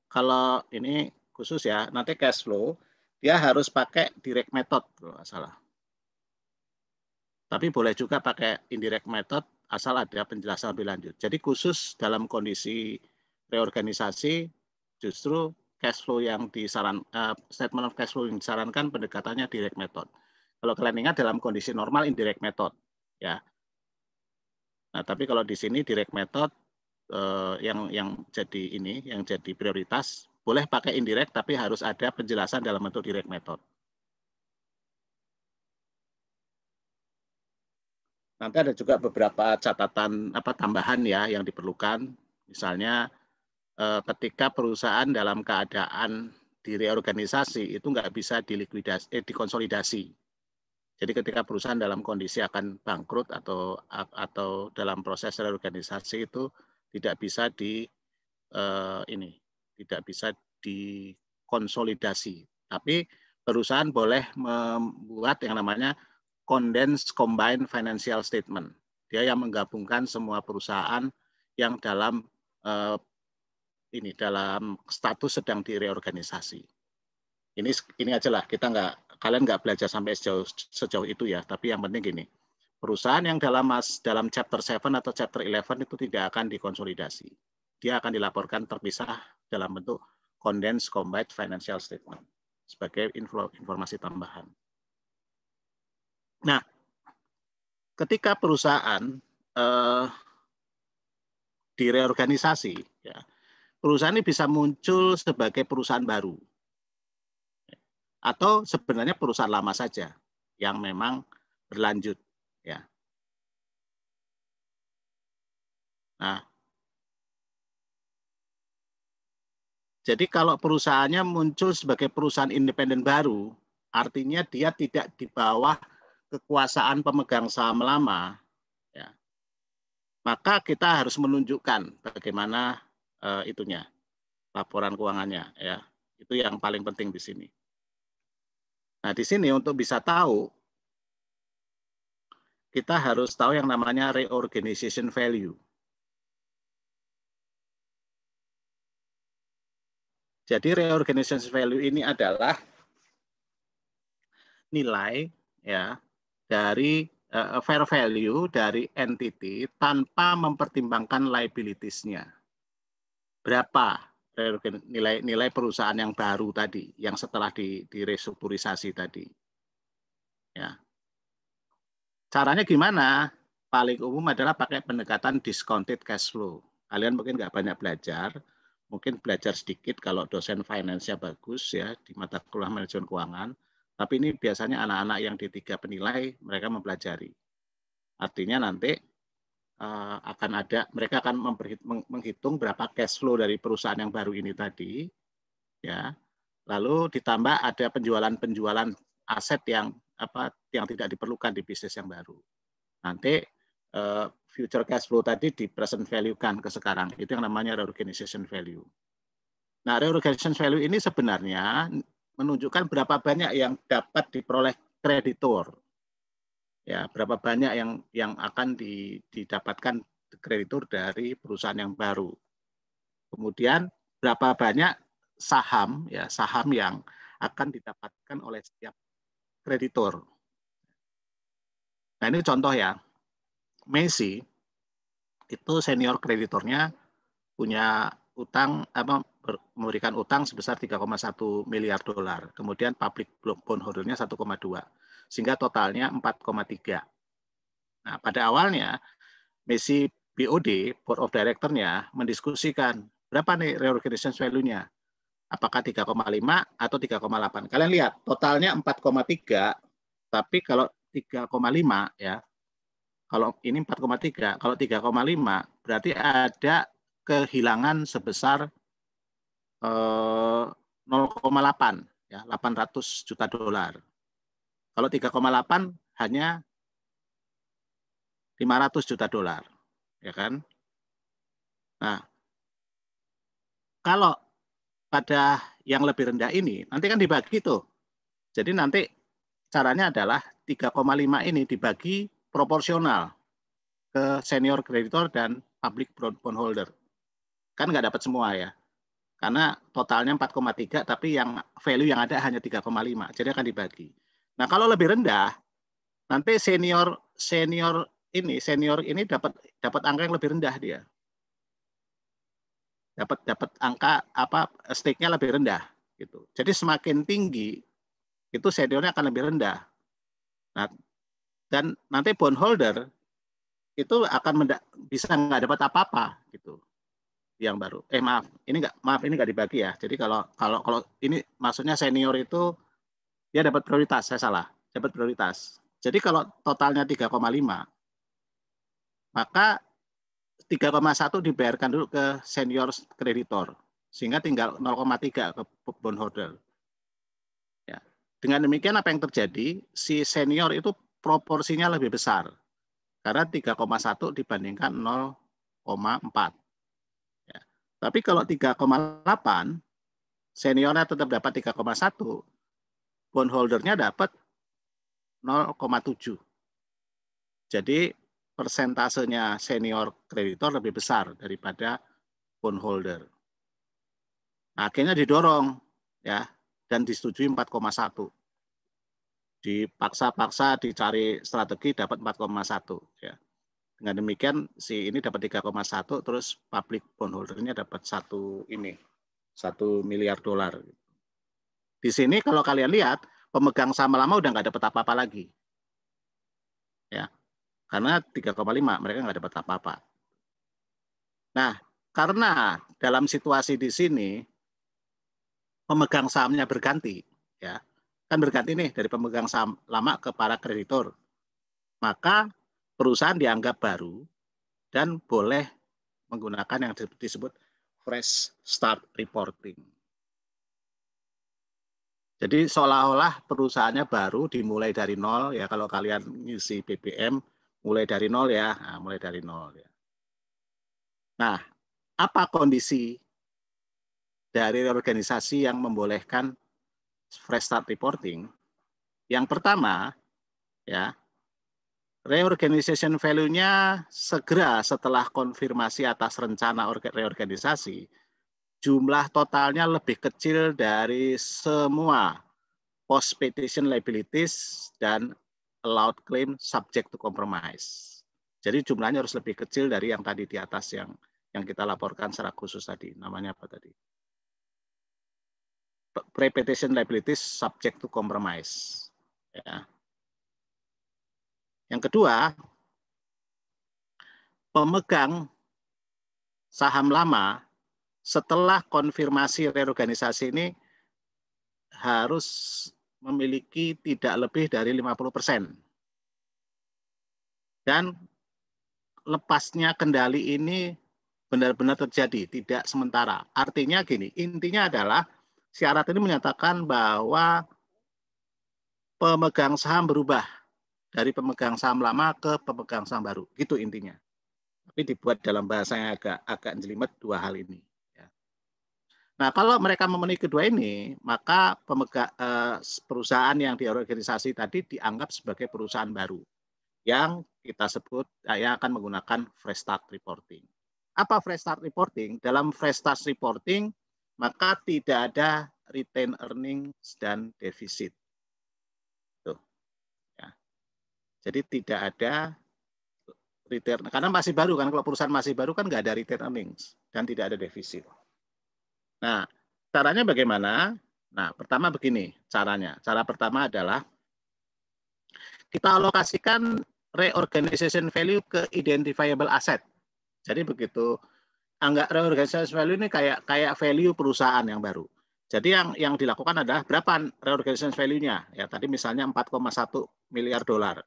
kalau ini khusus ya, nanti cash flow, dia harus pakai direct method kalau nggak salah. Tapi boleh juga pakai indirect method asal ada penjelasan lebih lanjut. Jadi khusus dalam kondisi reorganisasi justru cash flow yang statement of cash flow yang disarankan pendekatannya direct method. Kalau kalian ingat dalam kondisi normal indirect method, ya. Nah tapi kalau di sini direct method yang jadi prioritas, boleh pakai indirect tapi harus ada penjelasan dalam bentuk direct method. Nanti ada juga beberapa catatan tambahan ya yang diperlukan, misalnya ketika perusahaan dalam keadaan direorganisasi itu nggak bisa dikonsolidasi. Jadi ketika perusahaan dalam kondisi akan bangkrut atau dalam proses reorganisasi itu tidak bisa dikonsolidasi. Tapi perusahaan boleh membuat yang namanya condensed combined financial statement. Dia yang menggabungkan semua perusahaan yang dalam status sedang direorganisasi. Ini aja lah, kalian nggak belajar sampai sejauh itu ya. Tapi yang penting gini, perusahaan yang dalam chapter 7 atau chapter 11 itu tidak akan dikonsolidasi. Dia akan dilaporkan terpisah dalam bentuk condensed combined financial statement sebagai informasi tambahan. Nah, ketika perusahaan direorganisasi, ya, perusahaan ini bisa muncul sebagai perusahaan baru, atau sebenarnya perusahaan lama saja yang memang berlanjut, ya. Nah, jadi kalau perusahaannya muncul sebagai perusahaan independen baru, artinya dia tidak di bawah kekuasaan pemegang saham lama, ya, maka kita harus menunjukkan bagaimana laporan keuangannya, ya. Itu yang paling penting di sini. Nah, di sini untuk bisa tahu, kita harus tahu yang namanya reorganization value. Jadi reorganization value ini adalah nilai ya dari fair value dari entity tanpa mempertimbangkan liabilities-nya. Berapa nilai perusahaan yang baru tadi, yang setelah direstrukturisasi tadi. Ya. Caranya gimana? Paling umum adalah pakai pendekatan discounted cash flow. Kalian mungkin nggak banyak belajar, mungkin belajar sedikit kalau dosen finance-nya bagus ya di mata kuliah manajemen keuangan. Tapi ini biasanya anak-anak yang di 3 penilai mereka mempelajari. Artinya nanti akan ada, mereka akan menghitung berapa cash flow dari perusahaan yang baru ini tadi, ya. Lalu ditambah ada penjualan aset yang tidak diperlukan di bisnis yang baru. Nanti future cash flow tadi di present value-kan ke sekarang. Itu yang namanya reorganization value. Nah, reorganization value ini sebenarnya menunjukkan berapa banyak yang dapat diperoleh kreditor. Ya, berapa banyak yang akan didapatkan kreditor dari perusahaan yang baru. Kemudian berapa banyak saham yang akan didapatkan oleh setiap kreditor. Nah, ini contoh ya. Messi itu senior kreditornya punya utang memberikan utang sebesar 3,1 miliar dolar. Kemudian public bondholdernya 1,2. Sehingga totalnya 4,3. Nah, pada awalnya Messi BOD, Board of Director-nya mendiskusikan berapa nih reorganization value-nya. Apakah 3,5 atau 3,8. Kalian lihat, totalnya 4,3, tapi kalau 3,5 ya, kalau ini 4,3, kalau 3,5 berarti ada kehilangan sebesar 0,8 ya, 800 juta dolar. Kalau 3,8 hanya 500 juta dolar, ya kan? Nah, kalau pada yang lebih rendah ini nanti kan dibagi tuh. Jadi nanti caranya adalah 3,5 ini dibagi proporsional ke senior kreditor dan public bondholder. Kan nggak dapat semua ya. Karena totalnya 4,3 tapi yang value yang ada hanya 3,5. Jadi akan dibagi. Nah, kalau lebih rendah nanti senior ini dapat angka yang lebih rendah dia. Dapat angka stake-nya lebih rendah gitu. Jadi semakin tinggi itu seniornya akan lebih rendah. Nah, dan nanti bondholder itu akan bisa nggak dapat apa-apa gitu. Yang baru. Ini nggak dibagi ya. Jadi kalau ini maksudnya senior itu dia dapat prioritas, saya salah. Dapat prioritas. Jadi kalau totalnya 3,5 maka 3,1 dibayarkan dulu ke senior kreditor sehingga tinggal 0,3 ke bondholder. Ya. Dengan demikian apa yang terjadi? Si senior itu proporsinya lebih besar. Karena 3,1 dibandingkan 0,4. Ya. Tapi kalau 3,8 seniornya tetap dapat 3,1, bondholdernya dapat 0,7. Jadi persentasenya senior kreditor lebih besar daripada bondholder. Nah, akhirnya didorong ya dan disetujui 4,1. Dipaksa-paksa dicari strategi dapat 4,1 ya. Dengan demikian si ini dapat 3,1 terus public bondholdernya dapat 1 miliar dolar. Di sini kalau kalian lihat pemegang saham lama udah nggak dapat apa-apa lagi. Ya. Karena 3,5 mereka nggak dapat apa-apa. Nah, karena dalam situasi di sini pemegang sahamnya berganti, ya kan berganti nih dari pemegang saham lama ke para kreditor, maka perusahaan dianggap baru dan boleh menggunakan yang disebut fresh start reporting. Jadi seolah-olah perusahaannya baru dimulai dari nol ya, kalau kalian ngisi BBM mulai dari nol ya, mulai dari nol ya. Nah, apa kondisi dari reorganisasi yang membolehkan fresh start reporting. Yang pertama, ya, reorganization value-nya segera setelah konfirmasi atas rencana reorganisasi, jumlah totalnya lebih kecil dari semua post petition liabilities dan allowed claim subject to compromise. Jadi jumlahnya harus lebih kecil dari yang tadi di atas yang kita laporkan secara khusus tadi. Namanya apa tadi? Pre-petition liabilities subject to compromise. Ya. Yang kedua, pemegang saham lama setelah konfirmasi reorganisasi ini harus memiliki tidak lebih dari 50%. Dan lepasnya kendali ini benar-benar terjadi, tidak sementara. Artinya gini, intinya adalah syarat ini menyatakan bahwa pemegang saham berubah dari pemegang saham lama ke pemegang saham baru. Gitu intinya. Tapi dibuat dalam bahasa yang agak jelimet dua hal ini. Nah, kalau mereka memenuhi kedua ini, maka perusahaan yang diorganisasi tadi dianggap sebagai perusahaan baru yang kita sebut yang akan menggunakan fresh start reporting. Apa fresh start reporting? Dalam fresh start reporting, maka tidak ada retained earnings dan defisit. Tuh. Ya. Jadi tidak ada return, karena masih baru kan, kalau perusahaan masih baru kan nggak ada retained earnings dan tidak ada defisit. Nah, caranya bagaimana? Nah, pertama begini caranya. Cara pertama adalah kita alokasikan reorganization value ke identifiable asset. Jadi begitu, anggap reorganization value ini kayak value perusahaan yang baru. Jadi yang dilakukan adalah berapa reorganization value-nya? Ya, tadi misalnya 4,1 miliar dolar.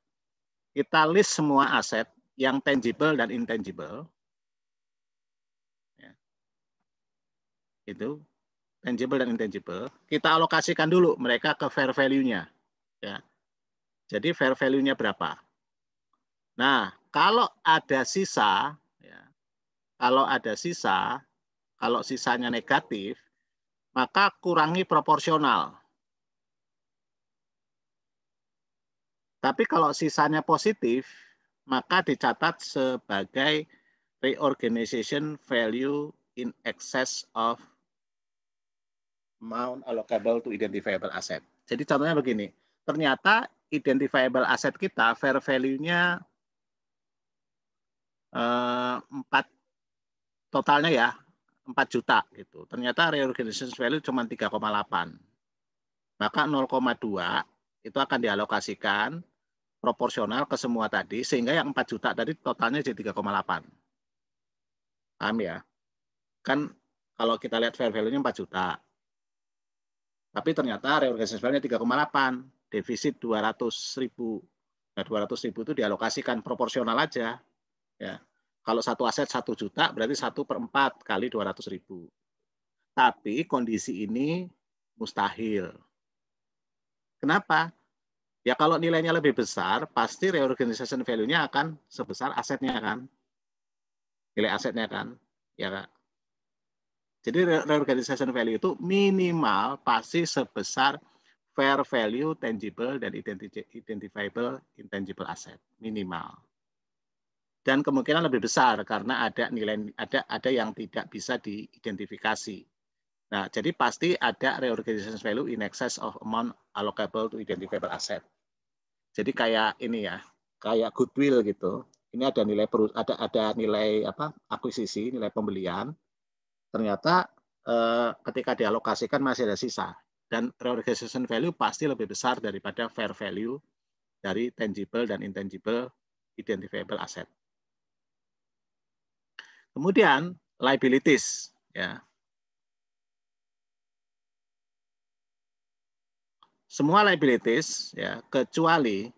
Kita list semua aset yang tangible dan intangible. Itu tangible dan intangible, kita alokasikan dulu mereka ke fair value-nya. Ya. Jadi fair value-nya berapa? Nah, kalau ada sisa, ya, kalau sisanya negatif, maka kurangi proporsional. Tapi kalau sisanya positif, maka dicatat sebagai reorganization value in excess of amount allocable to identifiable asset. Jadi contohnya begini, ternyata identifiable asset kita fair value-nya 4 totalnya ya 4 juta gitu. Ternyata reorganization value cuma 3,8. Maka 0,2 itu akan dialokasikan proporsional ke semua tadi sehingga yang 4 juta tadi totalnya jadi 3,8. Paham ya? Kan kalau kita lihat fair value-nya 4 juta. Tapi ternyata reorganisasi value-nya 3,8, defisit 200.000. Nah, 200.000 itu dialokasikan proporsional aja. Ya. Kalau satu aset 1 juta, berarti 1/4 kali 200.000. Tapi kondisi ini mustahil. Kenapa? Ya kalau nilainya lebih besar, pasti reorganization value-nya akan sebesar asetnya kan. Nilai asetnya kan. Ya Kak. Jadi reorganization value itu minimal pasti sebesar fair value tangible dan identifiable intangible asset minimal. Dan kemungkinan lebih besar karena ada nilai ada yang tidak bisa diidentifikasi. Nah, jadi pasti ada reorganization value in excess of amount allocable to identifiable asset. Jadi kayak ini ya, kayak goodwill gitu. Ini ada nilai akuisisi, nilai pembelian. Ternyata ketika dialokasikan masih ada sisa dan reorganization value pasti lebih besar daripada fair value dari tangible dan intangible identifiable asset. Kemudian liabilities ya. Semua liabilities ya kecuali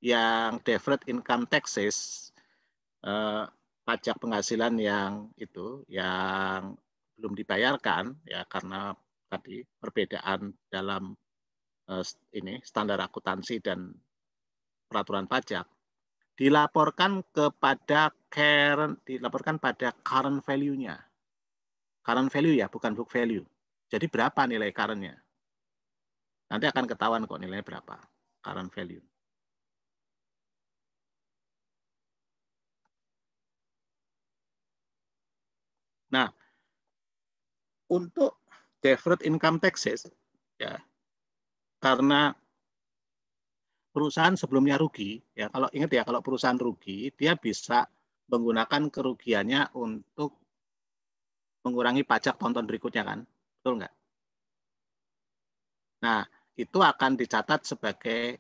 yang deferred income taxes pajak penghasilan yang belum dibayarkan ya karena tadi perbedaan dalam standar akuntansi dan peraturan pajak dilaporkan pada current value-nya. Current value ya, bukan book value. Jadi berapa nilai current-nya? Nanti akan ketahuan kok nilainya berapa, current value. Nah, untuk deferred income taxes, ya, karena perusahaan sebelumnya rugi, ya kalau ingat ya, kalau perusahaan rugi, dia bisa menggunakan kerugiannya untuk mengurangi pajak tahun berikutnya kan, betul nggak? Nah, itu akan dicatat sebagai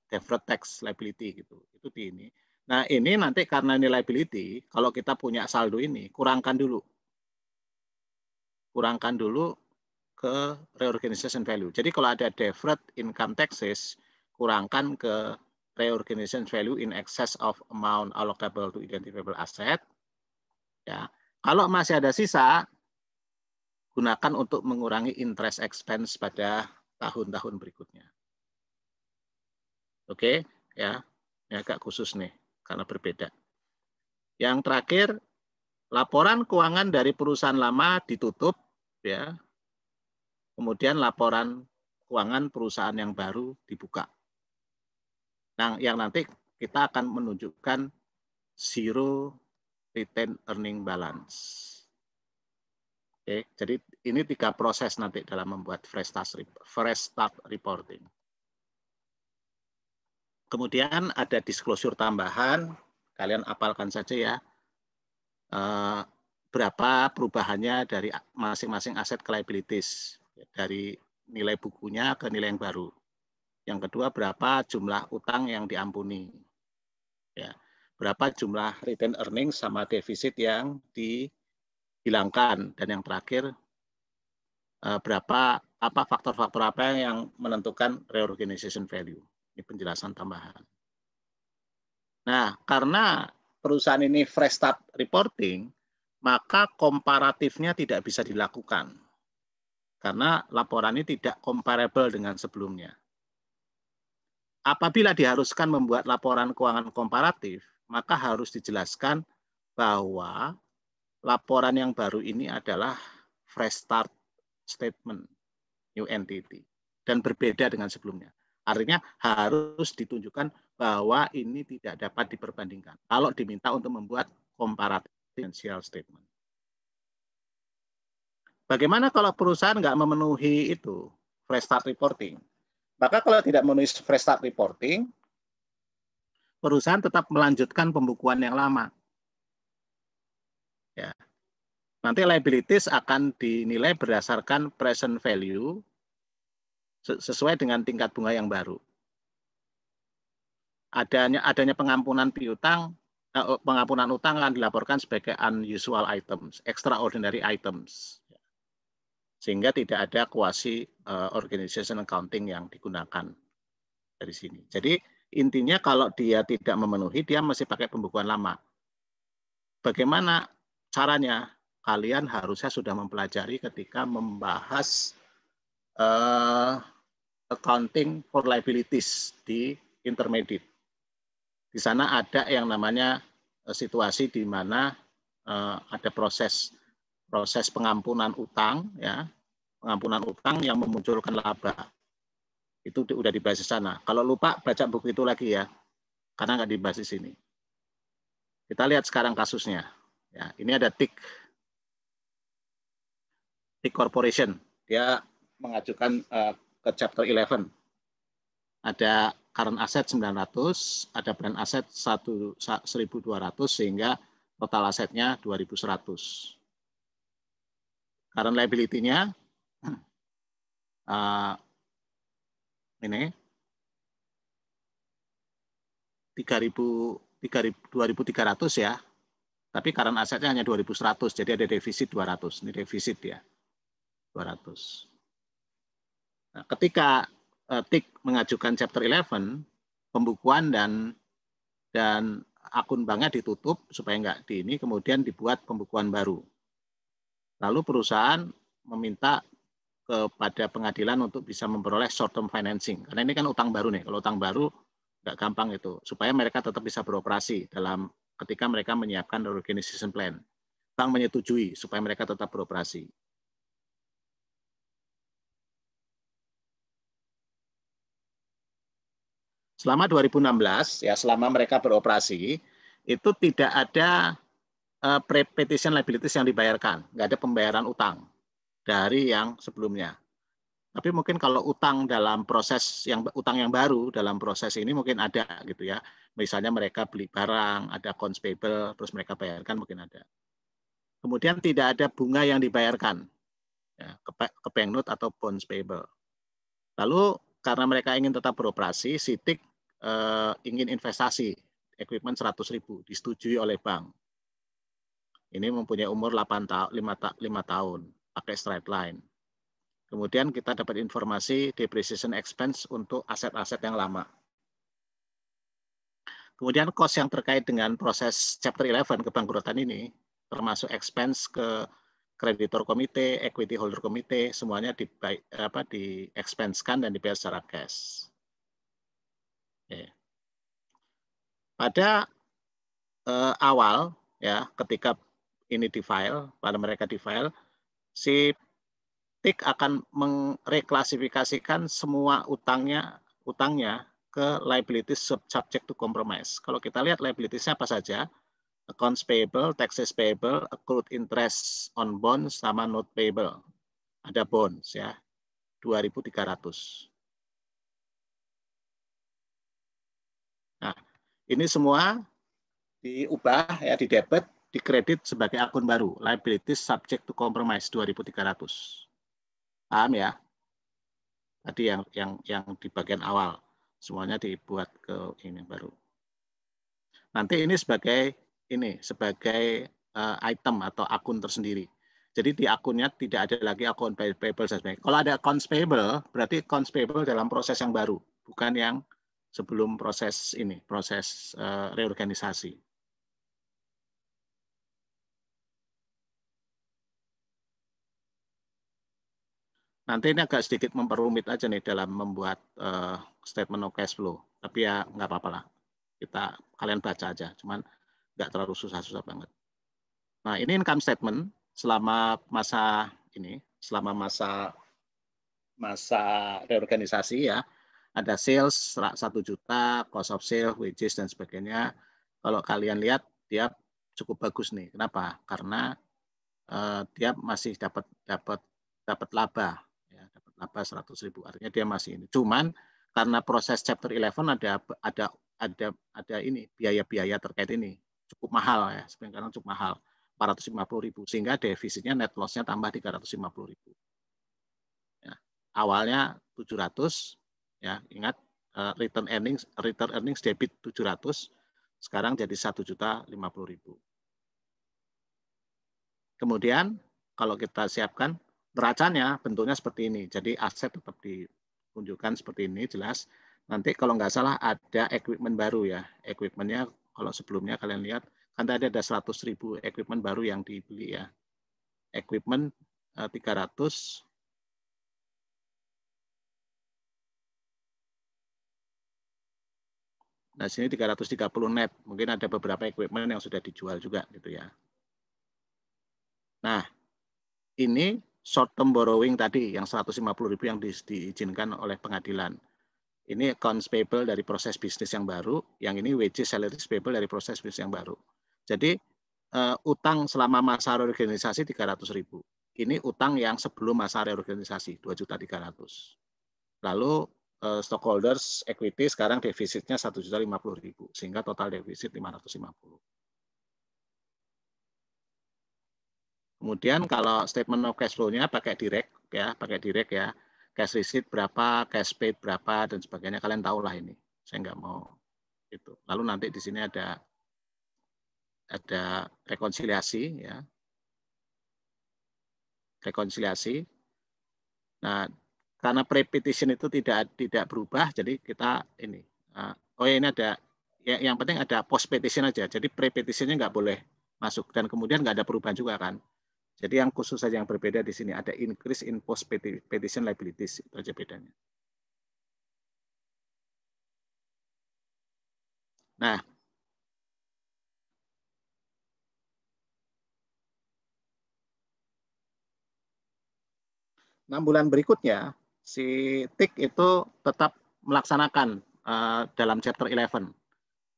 deferred tax liability gitu. Itu di ini. Nah, ini nanti karena ini liability, kalau kita punya saldo ini, kurangkan dulu ke reorganization value. Jadi kalau ada deferred income taxes, kurangkan ke reorganization value in excess of amount allocable to identifiable asset. Ya, kalau masih ada sisa, gunakan untuk mengurangi interest expense pada tahun-tahun berikutnya. Oke, ya, ini agak khusus nih karena berbeda. Yang terakhir, laporan keuangan dari perusahaan lama ditutup, ya. Kemudian laporan keuangan perusahaan yang baru dibuka. Nah, yang nanti kita akan menunjukkan zero retained earning balance. Oke, jadi ini 3 proses nanti dalam membuat fresh start reporting. Kemudian ada disclosure tambahan, kalian apalkan saja ya, berapa perubahannya dari masing-masing aset ke liabilities, dari nilai bukunya ke nilai yang baru. Yang kedua, berapa jumlah utang yang diampuni. Ya, berapa jumlah retained earnings sama defisit yang dihilangkan. Dan yang terakhir, berapa faktor-faktor apa yang menentukan reorganization value. Ini penjelasan tambahan. Nah, karena perusahaan ini fresh start reporting, maka komparatifnya tidak bisa dilakukan. Karena laporan ini tidak comparable dengan sebelumnya. Apabila diharuskan membuat laporan keuangan komparatif, maka harus dijelaskan bahwa laporan yang baru ini adalah fresh start statement, new entity, dan berbeda dengan sebelumnya. Artinya harus ditunjukkan bahwa ini tidak dapat diperbandingkan kalau diminta untuk membuat comparative financial statement. Bagaimana kalau perusahaan nggak memenuhi itu, fresh start reporting? Maka kalau tidak memenuhi fresh start reporting, perusahaan tetap melanjutkan pembukuan yang lama. Ya. Nanti liabilities akan dinilai berdasarkan present value sesuai dengan tingkat bunga yang baru. Adanya pengampunan piutang, pengampunan utang akan dilaporkan sebagai unusual items, extraordinary items. Sehingga tidak ada quasi organization accounting yang digunakan dari sini. Jadi intinya kalau dia tidak memenuhi, dia masih pakai pembukuan lama. Bagaimana caranya? Kalian harusnya sudah mempelajari ketika membahas accounting for liabilities di intermediate. Di sana ada yang namanya situasi di mana ada proses pengampunan utang, ya, pengampunan utang yang memunculkan laba. Itu udah dibahas di sana. Kalau lupa baca buku itu lagi ya, karena nggak dibahas di sini. Kita lihat sekarang kasusnya. Ya, ini ada TIC Corporation. Dia mengajukan ke Chapter 11. Ada current asset 900, ada brand asset 1.200 sehingga total asetnya 2.100. Current liability-nya ini 2.300 ya, tapi current asetnya hanya 2.100, jadi ada defisit 200. Ini defisit ya, 200. Nah, ketika TIC mengajukan Chapter 11, pembukuan dan akun banknya ditutup supaya nggak kemudian dibuat pembukuan baru. Lalu perusahaan meminta kepada pengadilan untuk bisa memperoleh short term financing. Karena ini kan utang baru nih. Kalau utang baru nggak gampang itu. Supaya mereka tetap bisa beroperasi ketika mereka menyiapkan organization plan. bank menyetujui supaya mereka tetap beroperasi. Selama 2016, ya selama mereka beroperasi, itu tidak ada pre-petition liabilities yang dibayarkan, nggak ada pembayaran utang dari yang sebelumnya. Tapi mungkin kalau utang dalam proses utang yang baru dalam proses ini mungkin ada gitu ya. Misalnya mereka beli barang, ada accounts payable, terus mereka bayarkan mungkin ada. Kemudian tidak ada bunga yang dibayarkan ya, ke bank note atau bonds payable. Lalu karena mereka ingin tetap beroperasi, Citiq ingin investasi equipment 100.000 disetujui oleh bank. Ini mempunyai umur 5 tahun, pakai straight line. Kemudian kita dapat informasi depreciation expense untuk aset-aset yang lama. Kemudian cost yang terkait dengan proses Chapter 11 kebangkrutan ini, termasuk expense ke kreditor komite, equity holder komite, semuanya di-expense-kan dan dibayar secara cash. Oke. Pada awal, ya, ketika ini di-file, pada mereka di-file, si TIK akan mereklasifikasikan semua utangnya ke liabilities subject to compromise. Kalau kita lihat liabilities-nya apa saja, accounts payable, taxes payable, accrued interest on bonds, sama note payable. Ada bonds ya, 2.300. Nah, ini semua diubah ya, didebit, dikredit sebagai akun baru, liabilities subject to compromise 2.300. Paham ya? Tadi yang di bagian awal semuanya dibuat ke ini baru. Nanti ini sebagai item atau akun tersendiri. Jadi di akunnya tidak ada lagi akun payable dan sebagainya. Kalau ada accounts payable, berarti accounts payable dalam proses yang baru, bukan yang sebelum proses reorganisasi. Nanti ini agak sedikit memperumit aja nih dalam membuat statement of cash flow. Tapi ya nggak apa-apa lah. Kalian baca aja, cuman nggak terlalu susah-susah banget. Nah, ini income statement selama masa reorganisasi ya. Ada sales 1 juta, cost of sale, wages dan sebagainya. Kalau kalian lihat dia cukup bagus nih. Kenapa? Karena dia masih dapat laba ya, dapat laba 100.000. Artinya dia masih ini. Cuman karena proses Chapter 11 ada ini biaya-biaya terkait ini cukup mahal ya, sebenarnya cukup mahal, 450.000, sehingga defisitnya net loss-nya tambah 350.000. Ya, awalnya 700 ya, ingat return earnings debit 700, sekarang jadi 1.050.000. Kemudian kalau kita siapkan neracanya bentuknya seperti ini. Jadi aset tetap ditunjukkan seperti ini jelas. Nanti kalau nggak salah ada equipment baru ya. Equipmentnya kalau sebelumnya kalian lihat kan tadi ada 100.000 equipment baru yang dibeli ya. Equipment 300. Nah sini 330 net. Mungkin ada beberapa equipment yang sudah dijual juga gitu ya. Nah ini short term borrowing tadi yang 150.000 yang diizinkan oleh pengadilan. Ini accounts payable dari proses bisnis yang baru, yang ini wages salaries payable dari proses bisnis yang baru. Jadi utang selama masa reorganisasi 300.000. Ini utang yang sebelum masa reorganisasi 2.300.000. Lalu stockholders equity sekarang defisitnya 1.050.000 sehingga total defisit 550. Kemudian kalau statement of cash flow-nya pakai direct ya, cash receipt berapa, cash paid berapa dan sebagainya, kalian tahu lah ini. Saya nggak mau itu. Lalu nanti di sini ada rekonsiliasi ya. Rekonsiliasi. Nah, karena pre-petition itu tidak berubah, jadi kita ini. Ini ada yang penting ada post petition aja. Jadi pre-petitionnya nggak boleh masuk dan kemudian nggak ada perubahan juga kan. Jadi yang khusus saja yang berbeda di sini ada increase in post petition liabilities, itu aja bedanya. Nah, 6 bulan berikutnya si TIC itu tetap melaksanakan dalam chapter 11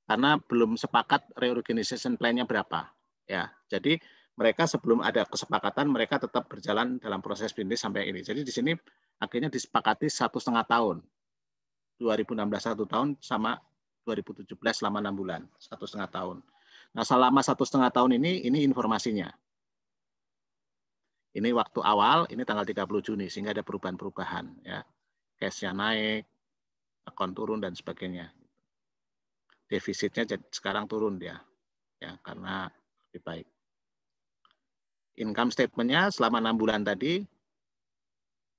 karena belum sepakat reorganization plan-nya berapa. Ya, jadi mereka sebelum ada kesepakatan mereka tetap berjalan dalam proses bisnis sampai ini. Jadi di sini akhirnya disepakati 1,5 tahun. 2016 1 tahun sama 2017 selama 6 bulan, 1,5 tahun. Nah, selama 1,5 tahun ini informasinya. Ini waktu awal, ini tanggal 30 Juni, sehingga ada perubahan-perubahan. Ya. Cash-nya naik, akun turun, dan sebagainya. Defisitnya sekarang turun dia, ya, karena lebih baik. Income statement-nya selama 6 bulan tadi,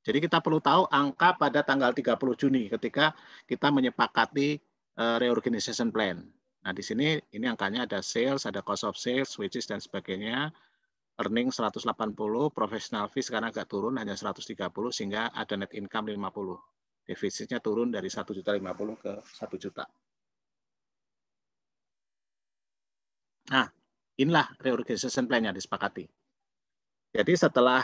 jadi kita perlu tahu angka pada tanggal 30 Juni ketika kita menyepakati reorganization plan. Nah, di sini ini angkanya ada sales, ada cost of sales, wages, dan sebagainya. Earning 180, professional fee sekarang agak turun hanya 130 sehingga ada net income 50. Defisitnya turun dari 1.050 ke 1 juta. Nah, inilah reorganization plan-nya disepakati. Jadi setelah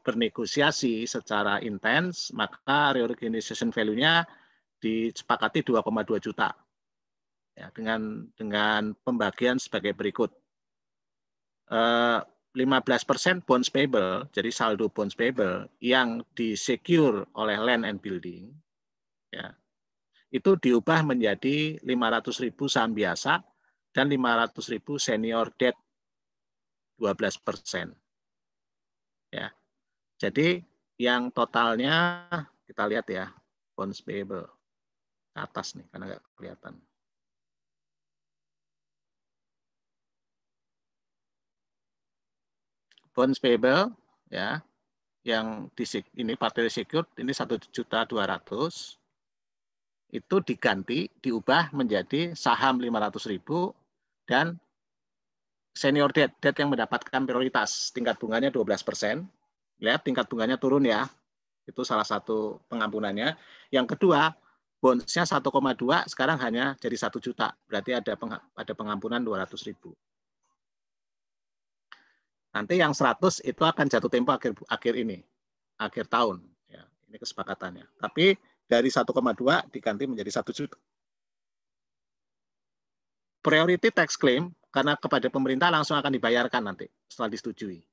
bernegosiasi secara intens, maka reorganization value-nya disepakati 2,2 juta. Ya, dengan pembagian sebagai berikut. 15% bonds payable, jadi saldo bonds payable yang disecure oleh land and building, ya, itu diubah menjadi 500.000 saham biasa dan 500.000 senior debt 12%. Ya, jadi yang totalnya kita lihat ya, bonds payable ke atas nih karena nggak kelihatan. Bonds payable ya, yang ini partai secured ini 1.200.000 itu diubah menjadi saham 500.000 dan senior debt yang mendapatkan prioritas, tingkat bunganya 12%. Lihat tingkat bunganya turun ya. Itu salah satu pengampunannya. Yang kedua, bondsnya 1,2 sekarang hanya jadi 1 juta. Berarti ada pengampunan 200.000. Nanti yang 100 itu akan jatuh tempo akhir ini, akhir tahun. Ya, ini kesepakatannya. Tapi dari 1,2 diganti menjadi 1 juta. Priority tax claim karena kepada pemerintah langsung akan dibayarkan nanti setelah disetujui.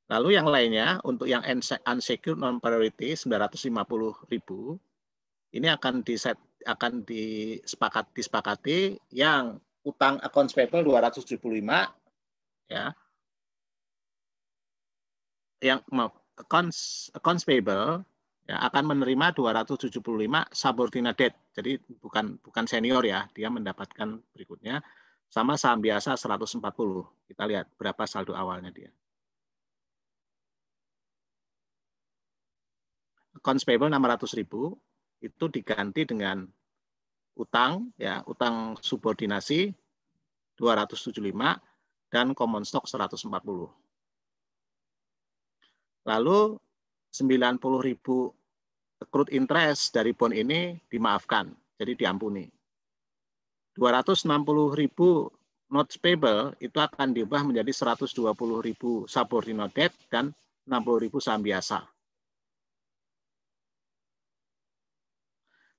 Lalu yang lainnya untuk yang unsecured non priority 950.000 ini akan disepakati yang utang accounts payable 275 ya. Yang accounts payable ya, akan menerima 275 subordinate debt. Jadi bukan senior ya, dia mendapatkan berikutnya sama saham biasa 140. Kita lihat berapa saldo awalnya dia. Accounts payable 600.000 itu diganti dengan utang ya, utang subordinasi 275 dan common stock 140. Lalu 90.000 accrued interest dari bond ini dimaafkan, jadi diampuni. 260.000 notes payable itu akan diubah menjadi 120.000 subordinate debt dan 60.000 saham biasa.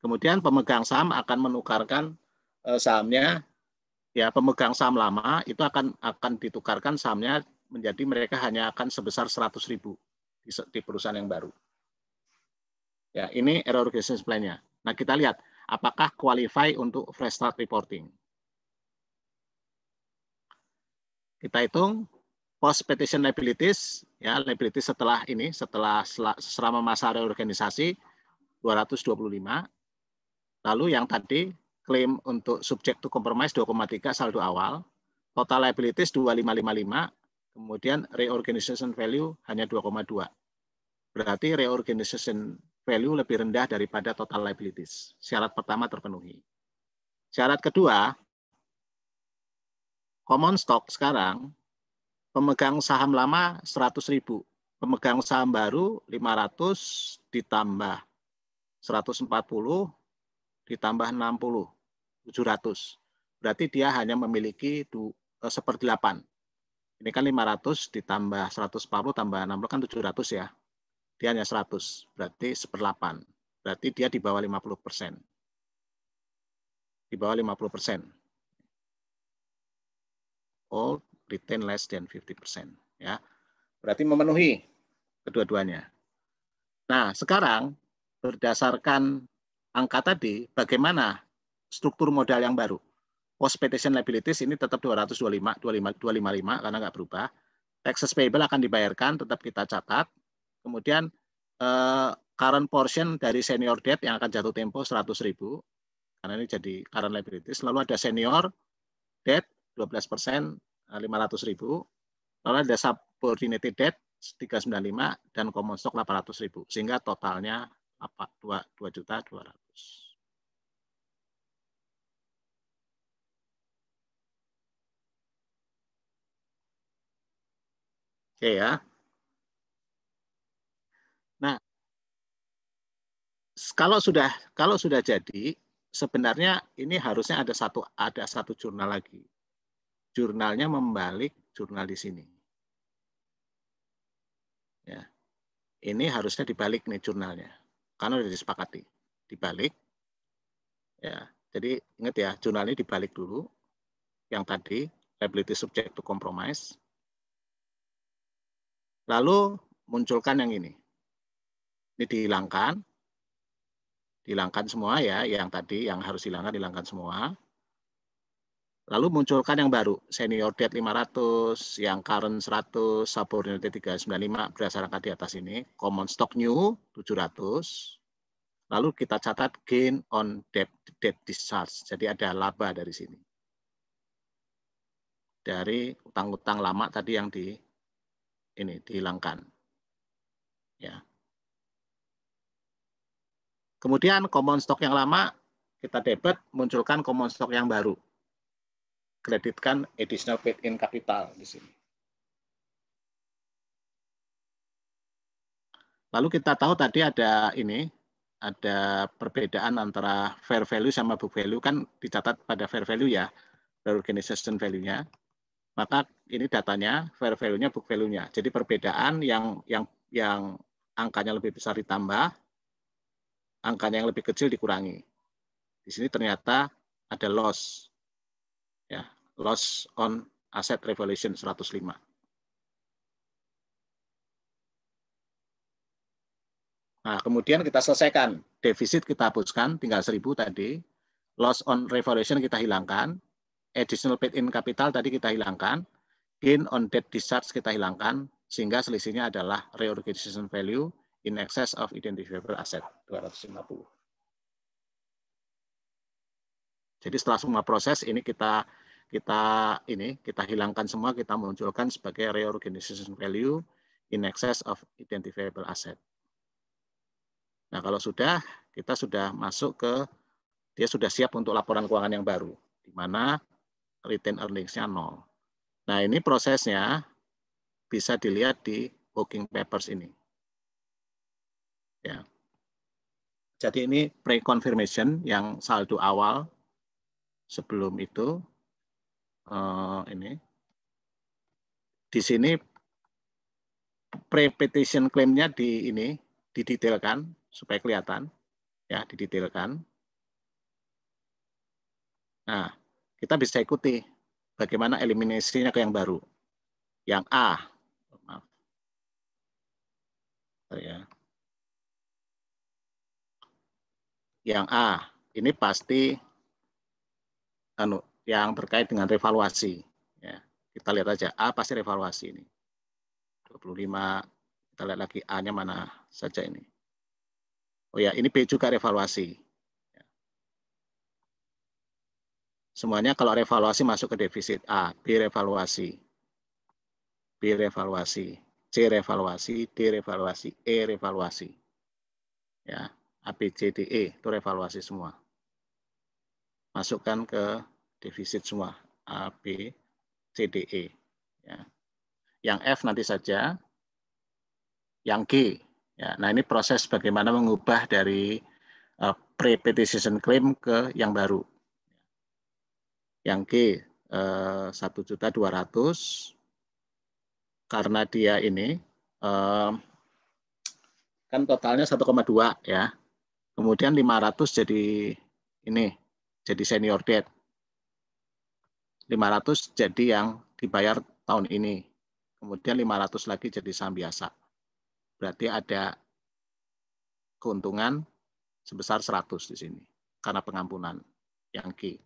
Kemudian pemegang saham akan menukarkan sahamnya, ya pemegang saham lama itu akan ditukarkan sahamnya menjadi mereka hanya akan sebesar 100.000 di perusahaan yang baru. Ya, ini reorganization plan-nya. Nah, kita lihat apakah qualify untuk fresh start reporting. Kita hitung post petition liabilities, ya liabilities setelah selama masa reorganisasi 225. Lalu yang tadi klaim untuk subject to compromise 2,3 saldo awal, total liabilities 2555. Kemudian reorganization value hanya 2,2. Berarti reorganization value lebih rendah daripada total liabilities. Syarat pertama terpenuhi. Syarat kedua, common stock sekarang, pemegang saham lama 100.000. Pemegang saham baru 500 ditambah 140 ditambah 60, 700. Berarti dia hanya memiliki 1/8. Ini kan 500 ditambah 140 tambah 60 kan 700 ya. Dia hanya 100, berarti 1/8. Berarti dia di bawah 50%. Di bawah 50%. All retain less than 50%. Ya. Berarti memenuhi kedua-duanya. Nah, sekarang berdasarkan angka tadi, bagaimana struktur modal yang baru? Post-petition liabilities ini tetap 255 karena nggak berubah. Taxes payable akan dibayarkan, tetap kita catat. Kemudian current portion dari senior debt yang akan jatuh tempo 100.000, karena ini jadi current liabilities. Lalu ada senior debt 12%, 500.000. Lalu ada subordinated debt 395 dan common stock 800.000, sehingga totalnya 2.200.000. Oke ya. Nah, kalau sudah jadi, sebenarnya ini harusnya ada satu jurnal lagi. Jurnalnya membalik jurnal di sini. Ya. Ini harusnya dibalik nih jurnalnya. Karena sudah disepakati. Dibalik. Ya. Jadi ingat ya, jurnal ini dibalik dulu. Yang tadi, liability subject to compromise. Lalu munculkan yang ini. Ini dihilangkan. Dihilangkan semua ya, yang tadi yang harus dihilangkan semua. Lalu munculkan yang baru, senior debt 500, yang current 100, subordinated 395 berdasarkan di atas ini, common stock new 700. Lalu kita catat gain on debt discharge. Jadi ada laba dari sini. Dari utang-utang lama tadi yang dihilangkan. Ya. Kemudian common stock yang lama kita debit, munculkan common stock yang baru. Kreditkan additional paid-in capital di sini. Lalu kita tahu tadi ada perbedaan antara fair value sama book value, kan dicatat pada fair value ya, reorganization value-nya. Maka ini datanya fair value-nya, book value-nya. Jadi perbedaan yang angkanya lebih besar ditambah, angkanya yang lebih kecil dikurangi. Di sini ternyata ada loss. Ya, loss on asset revaluation 105. Nah, kemudian kita selesaikan. Defisit kita hapuskan, tinggal 1.000 tadi. Loss on revaluation kita hilangkan. Additional paid-in capital tadi kita hilangkan. Gain on debt discharge kita hilangkan. Sehingga selisihnya adalah reorganization value in excess of identifiable asset 250. Jadi setelah semua proses ini kita hilangkan semua, kita munculkan sebagai reorganization value in excess of identifiable asset. Nah, kalau kita sudah masuk dia sudah siap untuk laporan keuangan yang baru, di mana retained earnings-nya 0. Nah, ini prosesnya bisa dilihat di working papers ini. Ya. Jadi ini pre-confirmation yang saldo awal sebelum itu. Ini di sini pre-petition claim-nya didetailkan supaya kelihatan ya, didetailkan. Nah, kita bisa ikuti bagaimana eliminasinya ke yang baru. Yang A, maaf. Ya. Yang A ini pasti yang terkait dengan revaluasi. Ya, kita lihat aja A pasti revaluasi ini. 25, kita lihat lagi A-nya mana saja ini. Oh ya, ini B juga revaluasi. Semuanya kalau revaluasi masuk ke defisit. A, B revaluasi, B revaluasi, C revaluasi, D revaluasi, E revaluasi. Ya, A, B, C, D, E itu revaluasi semua. Masukkan ke defisit semua. A, B, C, D, E. Ya. Yang F nanti saja. Yang G. Ya, nah ini proses bagaimana mengubah dari pre-petition claim ke yang baru. Yang G 1.200.000 karena dia ini kan totalnya 1,2 ya. Kemudian 500 jadi ini, jadi senior debt. 500 jadi yang dibayar tahun ini. Kemudian 500 lagi jadi saham biasa. Berarti ada keuntungan sebesar 100 di sini karena pengampunan yang G.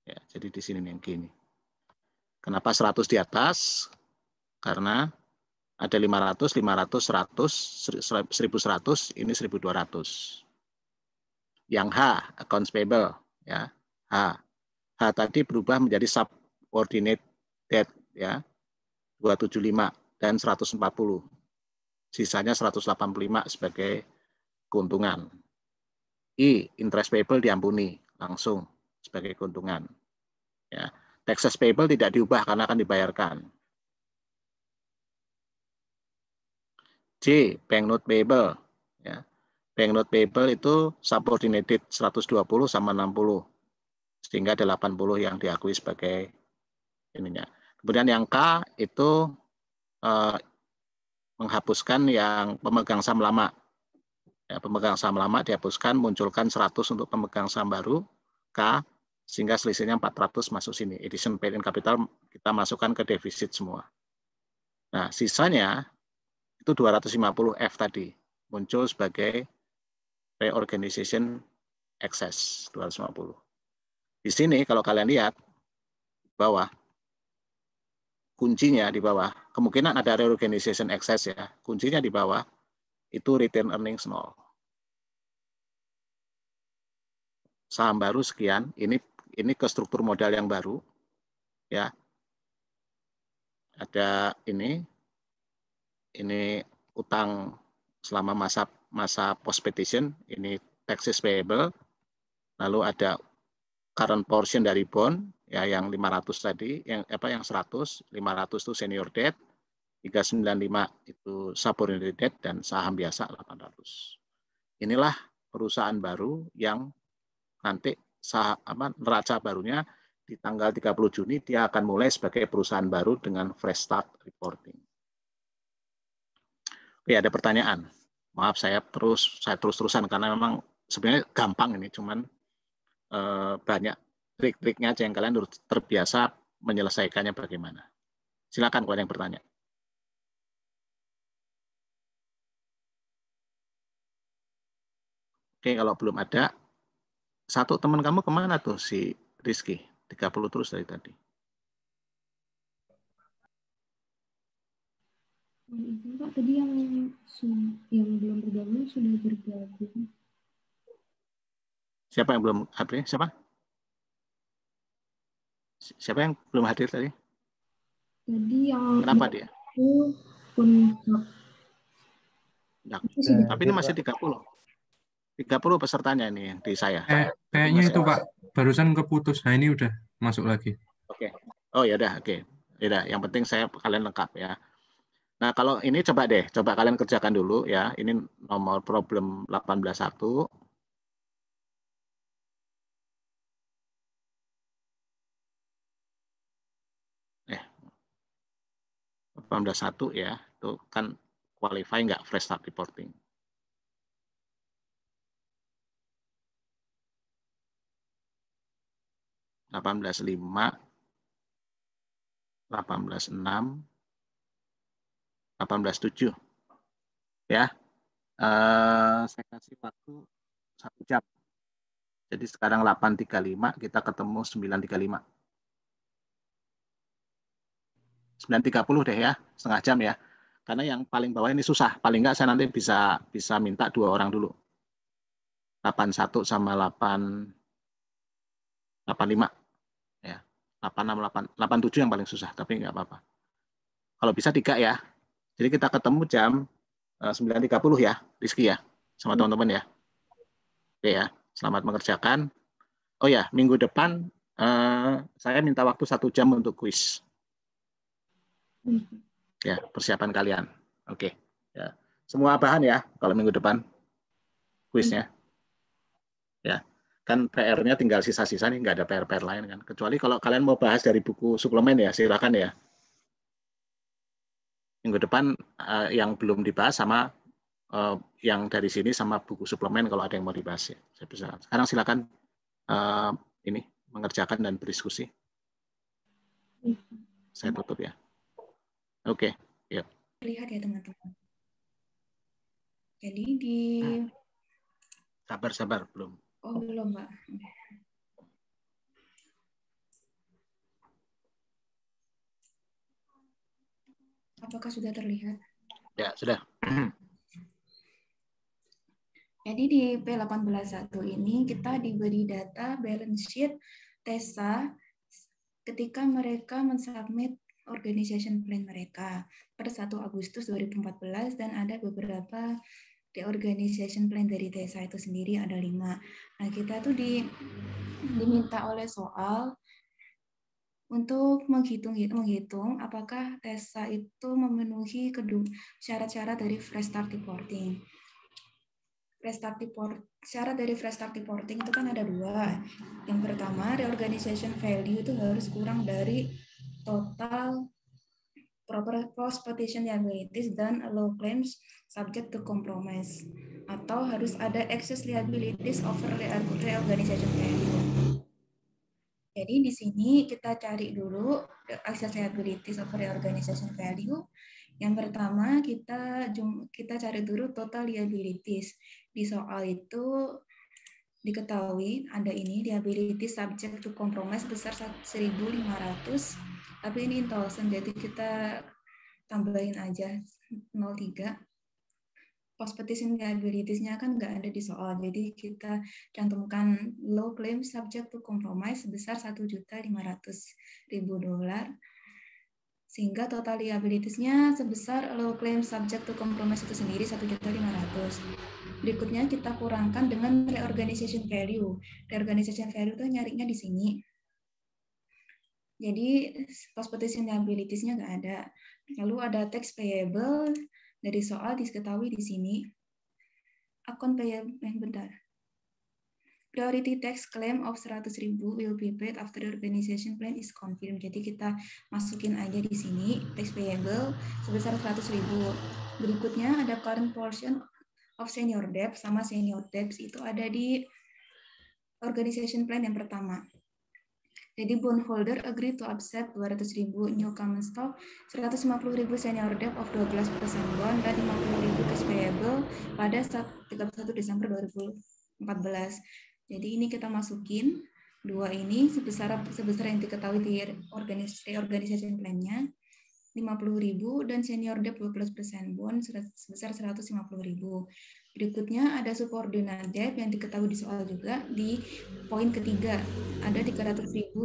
Ya, jadi di sini yang G ini. Kenapa 100 di atas? Karena ada 500, 500, 100, 1100, ini 1200. Yang H, accounts payable, ya. H tadi berubah menjadi subordinate debt, ya. 275 dan 140. Sisanya 185 sebagai keuntungan. I, interest payable diampuni langsung sebagai keuntungan. Ya. Taxes payable tidak diubah karena akan dibayarkan. J, bank note payable. Ya. Bank note payable itu subordinated 120 sama 60. Sehingga ada 80 yang diakui sebagai ininya. Kemudian yang K itu menghapuskan yang pemegang saham lama. Ya, pemegang saham lama dihapuskan, munculkan 100 untuk pemegang saham baru, K, sehingga selisihnya 400 masuk sini. Addition paid in capital kita masukkan ke defisit semua. Nah, sisanya itu 250 F tadi, muncul sebagai reorganization excess 250. Di sini kalau kalian lihat, bawah, kuncinya di bawah, kemungkinan ada reorganization excess ya, kuncinya di bawah, itu return earnings 0. Saham baru sekian, ini ke struktur modal yang baru, ya. Ada ini utang selama masa post petition, ini taxes payable, lalu ada current portion dari bond, ya yang 500 tadi, yang 100, 500 itu senior debt, 395 itu subordinated debt, dan saham biasa 800. Inilah perusahaan baru yang nanti neraca barunya di tanggal 30 Juni dia akan mulai sebagai perusahaan baru dengan fresh start reporting. Oke, ada pertanyaan. Maaf saya terus-terusan karena memang sebenarnya gampang ini, cuman banyak trik-triknya aja yang kalian harus terbiasa menyelesaikannya bagaimana. Silakan kalau ada yang bertanya. Oke, kalau belum ada, satu teman kamu kemana tuh si Rizky? 30 terus dari tadi.
Pak, tadi yang belum bergabung sudah bergabung.
Siapa yang belum hadir? Siapa yang belum hadir tadi?
Tadi yang
kenapa dia? Tapi ini masih 30. 30 pesertanya ini di saya.
Kayaknya itu Pak, barusan keputus. Nah ini udah masuk lagi.
Oke. Oh ya udah, oke. Ya, yang penting kalian lengkap ya. Nah, kalau ini coba kalian kerjakan dulu ya. Ini nomor problem 18.1. Eh, 18.1 ya. Itu kan qualify nggak fresh start reporting. (18.5), 18.6, 18.7 ya. Saya kasih waktu 1 jam. Jadi sekarang 8.35, kita ketemu 9.35. 9.30 deh ya, setengah jam ya. Karena yang paling bawah ini susah. Paling nggak saya nanti bisa minta 2 orang dulu. 81 sama 85. Ya. 86, 87 yang paling susah, tapi nggak apa-apa. Kalau bisa 3 ya. Jadi kita ketemu jam 9.30 ya, Rizky ya, sama teman-teman ya. Oke ya, selamat mengerjakan. Oh ya, minggu depan saya minta waktu 1 jam untuk kuis. Ya, persiapan kalian. Oke. Ya. Semua bahan ya kalau minggu depan kuisnya. Ya. Kan PR-nya tinggal sisa-sisa nih, nggak ada PR-PR lain kan. Kecuali kalau kalian mau bahas dari buku suplemen ya, silakan ya. Minggu depan yang belum dibahas sama yang dari sini sama buku suplemen kalau ada yang mau dibahas ya. Saya bisa. Sekarang silakan ini mengerjakan dan berdiskusi. Saya tutup ya. Oke, ya.
Lihat ya teman-teman. Jadi di
Sabar belum.
Oh, belum, Mbak. Apakah sudah terlihat?
Ya, sudah.
Jadi di P18.1 ini kita diberi data balance sheet TESA ketika mereka mensubmit organization plan mereka pada 1 Agustus 2014 dan ada beberapa organization plan dari TESA itu sendiri ada 5. Nah, kita tuh diminta oleh soal untuk menghitung apakah TESA itu memenuhi syarat-syarat dari fresh start reporting. Syarat dari fresh start reporting itu kan ada 2. Yang pertama, reorganization value itu harus kurang dari total proper post-petition liabilities dan low claims subject to compromise. Atau harus ada excess liabilities over reorganization value. Jadi di sini kita cari dulu excess liabilities over reorganization value. Yang pertama kita cari dulu total liabilities. Di soal itu diketahui ada ini liabilities subject to compromise besar 1.500, tapi ini in thousand, jadi kita tambahin aja 0,3. Post petition liabilities-nya kan nggak ada di soal, jadi kita cantumkan low claim subject to compromise sebesar $1.500.000, sehingga total liabilities-nya sebesar low claim subject to compromise itu sendiri 1.500.000. Berikutnya kita kurangkan dengan reorganization value. Reorganization value itu nyarinya di sini. Jadi post petition liabilities-nya nggak ada. Lalu ada tax payable. Dari soal diketahui di sini. Account payable, bentar. Priority tax claim of 100.000 will be paid after the organization plan is confirmed. Jadi kita masukin aja di sini tax payable sebesar 100.000. Berikutnya ada current portion of senior debt sama senior debts itu ada di organization plan yang pertama. Jadi bondholder agree to accept 200.000 new common stock, 150.000 senior debt of 12% bond, dan 50.000 tax payable pada 31 Desember 2014. Jadi ini kita masukin 2 ini sebesar yang diketahui di organization plan-nya, 50.000 dan senior debt 12% bond sebesar 150.000. Berikutnya ada subordinate debt yang diketahui di soal juga di poin ketiga, ada 300.000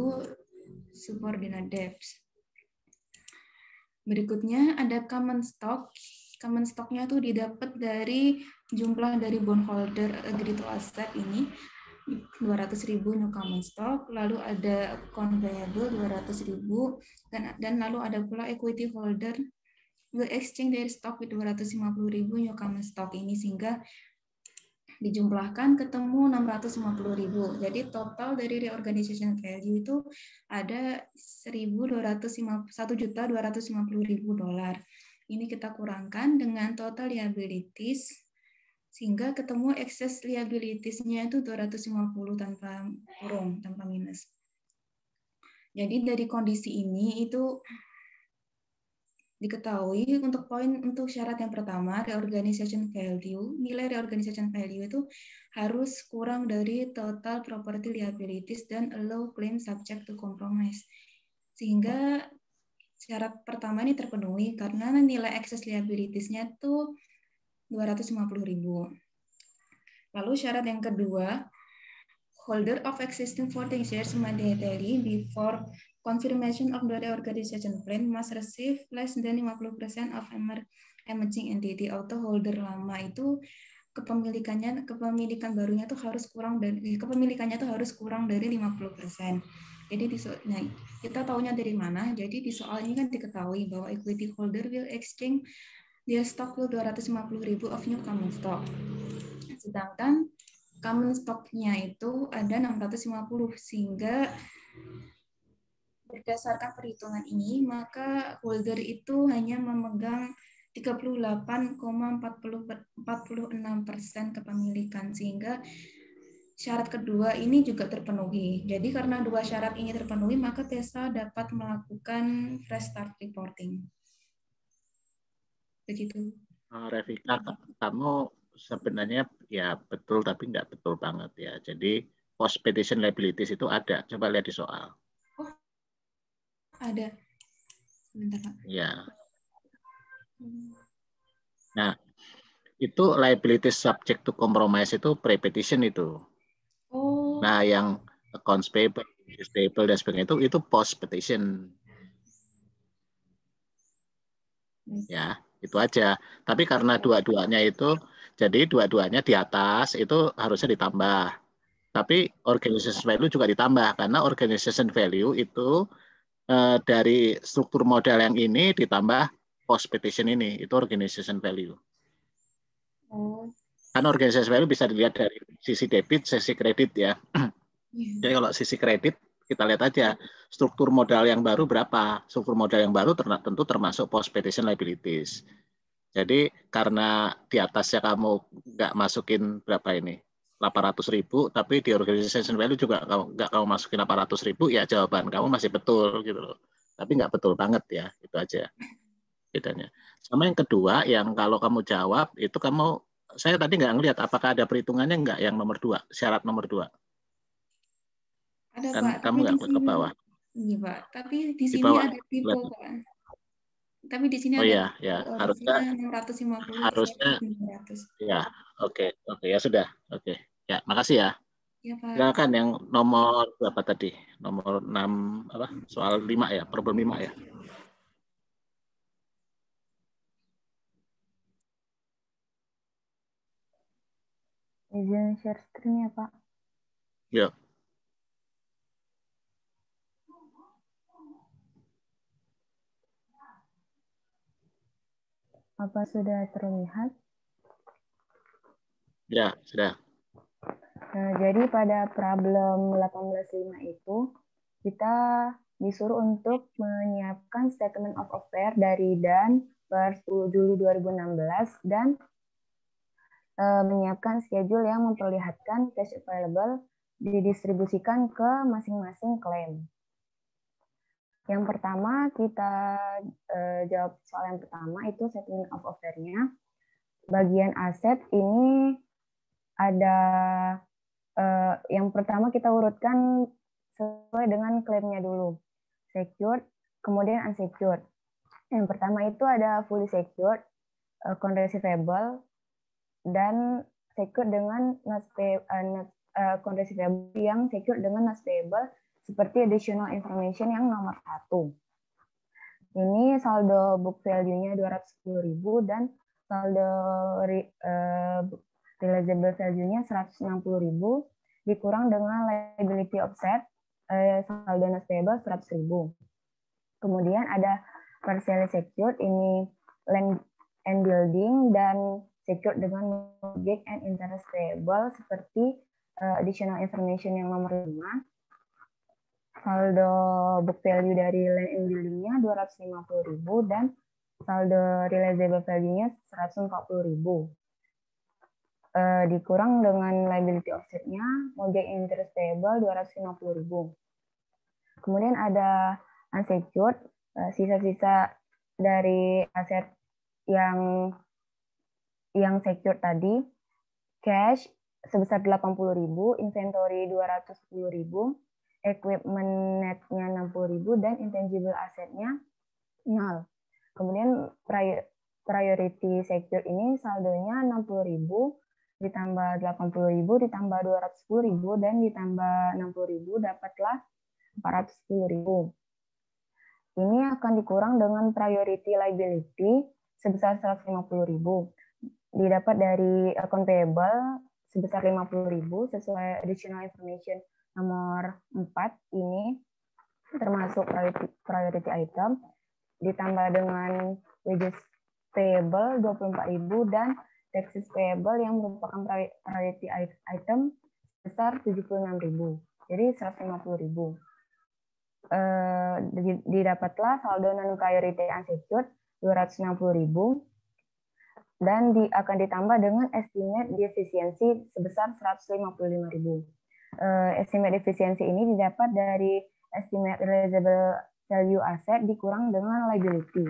subordinate debt. Berikutnya ada common stock. Common stock-nya tuh didapat dari jumlah dari bondholder agree to accept ini 200.000 new common stock, lalu ada account payable 200.000 dan lalu ada pula equity holder will exchange their stock with 250.000 new common stock ini, sehingga dijumlahkan ketemu 650.000. Jadi total dari reorganization value itu ada $1.250.000. Ini kita kurangkan dengan total liabilities sehingga ketemu excess liabilities-nya itu 250 tanpa kurung, tanpa minus. Jadi dari kondisi ini itu diketahui untuk syarat yang pertama, reorganization value, nilai reorganization value itu harus kurang dari total property liabilities dan allow claim subject to compromise. Sehingga syarat pertama ini terpenuhi karena nilai excess liabilities-nya itu 250.000. Lalu syarat yang kedua, holder of existing voting shares mandatory before confirmation of the reorganization plan must receive less than 50% of emerging entity, atau holder lama itu kepemilikan barunya tuh harus kurang dari 50%. Jadi kita tahunya dari mana? Jadi di soal ini kan diketahui bahwa equity holder will exchange their stock will 250.000 of new common stock. Sedangkan common stock-nya itu ada 650, sehingga berdasarkan perhitungan ini, maka holder itu hanya memegang 38,46% kepemilikan, sehingga syarat kedua ini juga terpenuhi. Jadi karena dua syarat ini terpenuhi, maka TESA dapat melakukan fresh start reporting. Begitu.
Revika, kamu sebenarnya ya betul tapi nggak betul banget ya. Jadi post petition liabilities itu ada. Coba lihat di soal.
Oh, ada. Sebentar, Pak.
Ya. Nah, itu liabilities subject to compromise itu pre-petition itu.
Oh.
Nah, yang accounts payable, dan sebagainya itu post petition. Ya, itu aja. Tapi karena dua-duanya itu, jadi dua-duanya di atas itu harusnya ditambah. Tapi organization value juga ditambah karena organization value itu dari struktur modal yang ini ditambah post petition ini, itu organization value.
Oh.
Karena organization value bisa dilihat dari sisi debit, sisi kredit ya. Jadi kalau sisi kredit kita lihat aja struktur modal yang baru berapa. Struktur modal yang baru tentu termasuk post petition liabilities. Jadi karena di atasnya kamu nggak masukin berapa ini 800.000, tapi di organization value juga nggak kamu masukin 800.000, ya jawaban kamu masih betul gitu loh. Tapi nggak betul banget ya, itu aja bedanya. Sama yang kedua, yang kalau kamu jawab itu saya tadi nggak ngelihat apakah ada perhitungannya nggak yang nomor 2, syarat nomor 2.
Ada
Kan
Pak,
kamu nggak ke bawah.
Iya Pak, tapi di sini
bawah.
ada tipe Pak. Tapi di sini
Oh
ada
iya, ya harusnya
650
harusnya
900.
Ya, oke ya sudah, oke ya, makasih ya.
Ya Pak.
Silakan yang nomor berapa tadi? Nomor 6 apa? Soal 5 ya, problem 5 ya.
Izin share screen ya Pak.
Ya.
Apa sudah terlihat?
Ya, sudah.
Nah, jadi pada problem 18.5 itu kita disuruh untuk menyiapkan statement of affair dari Dan per 10 Juli 2016 dan menyiapkan schedule yang memperlihatkan cash available didistribusikan ke masing-masing klaim. Yang pertama kita jawab soal yang pertama itu statement of affair-nya. Bagian aset ini ada yang pertama kita urutkan sesuai dengan klaimnya dulu. Secured, kemudian unsecured. Yang pertama itu ada fully secured, account receivable, dan secured dengan account receivable yang secured dengan not payable seperti additional information yang nomor 1. Ini saldo book value-nya 210.000 dan saldo realizable value-nya 160.000 dikurang dengan liability offset saldo not payable 100.000. Kemudian ada partially secured, ini land and building, dan secured dengan mortgage and interest payable seperti additional information yang nomor 5. Saldo book value dari land and building-nya 250.000 dan saldo realizable value-nya 140.000. Dikurang dengan liability offset-nya mortgage and interest payable 250.000. Kemudian ada unsecured, sisa-sisa dari aset yang secured tadi, cash sebesar 80.000, inventory 210.000, equipment net-nya 60.000 dan intangible asset-nya 0. Kemudian priority secure ini saldonya 60.000 ditambah 80.000 ditambah 210.000 dan ditambah 60.000 dapatlah 410.000. Ini akan dikurang dengan priority liability sebesar 150.000. Didapat dari account payable sebesar 50.000 sesuai additional information nomor 4 ini termasuk priority item, ditambah dengan wages payable 24.000 dan taxes payable yang merupakan priority item sebesar 76.000. Jadi 150.000. Didapatlah saldo non priority unsecured 260.000 dan akan ditambah dengan estimate defisiensi sebesar 155.000. Estimate defisiensi ini didapat dari estimate realizable value asset dikurang dengan liability.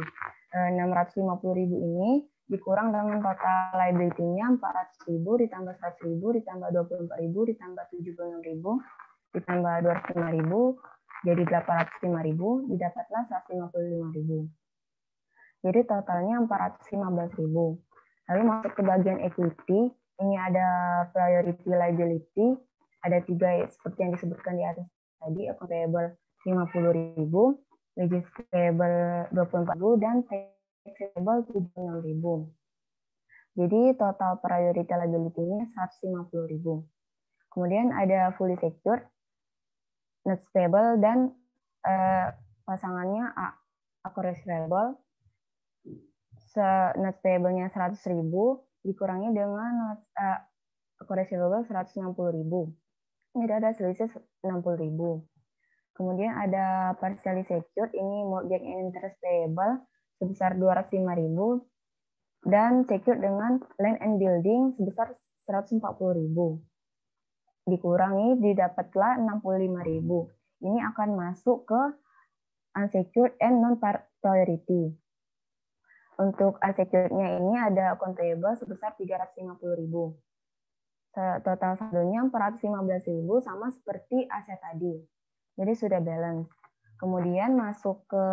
650.000 ini dikurang dengan total liability-nya 400.000 ditambah 100.000 ditambah 24.000 ditambah 76.000 ditambah 205.000 jadi 805.000, didapatlah 155.000. Jadi totalnya 415.000. Lalu masuk ke bagian equity, ini ada priority liability, ada 3 seperti yang disebutkan di atas tadi, account payable 50.000, wages payable 24.000, dan tax payable 76.000. Jadi total priority liability-nya 150.000. Kemudian ada fully secured, notes payable, dan pasangannya accrued payable. Notes payable-nya 100.000 dikurangi dengan accrued payable 160.000. Ini ada selisih 60.000. Kemudian ada partially secured, ini mortgage and interest payable sebesar 205.000 dan secured dengan land and building sebesar 140.000. Dikurangi didapatlah 65.000. Ini akan masuk ke unsecured and non priority. Untuk unsecured-nya ini ada account payable sebesar 350.000. Total saldonya 415.000 sama seperti aset tadi. Jadi sudah balance. Kemudian masuk ke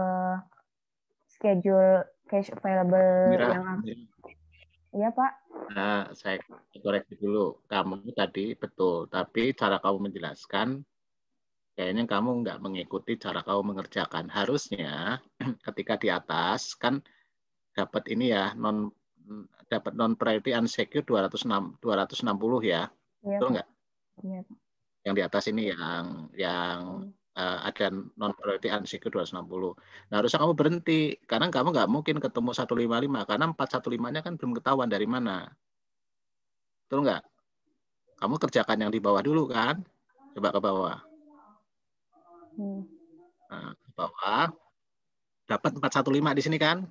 schedule cash available yang iya, Pak.
Nah, saya koreksi dulu. Kamu tadi betul, tapi cara kamu menjelaskan kayaknya kamu nggak mengikuti cara kamu mengerjakan. Harusnya ketika di atas kan dapat ini ya, dapat non priority unsecured 260 ya.
Iya,
Betul nggak?
Iya.
Yang di atas ini yang ada non priority unsecured 260. Nah, harusnya kamu berhenti karena kamu nggak mungkin ketemu 155 karena 415-nya kan belum ketahuan dari mana. Betul nggak? Kamu kerjakan yang di bawah dulu kan? Coba ke bawah. Nah, ke bawah dapat 415 di sini kan?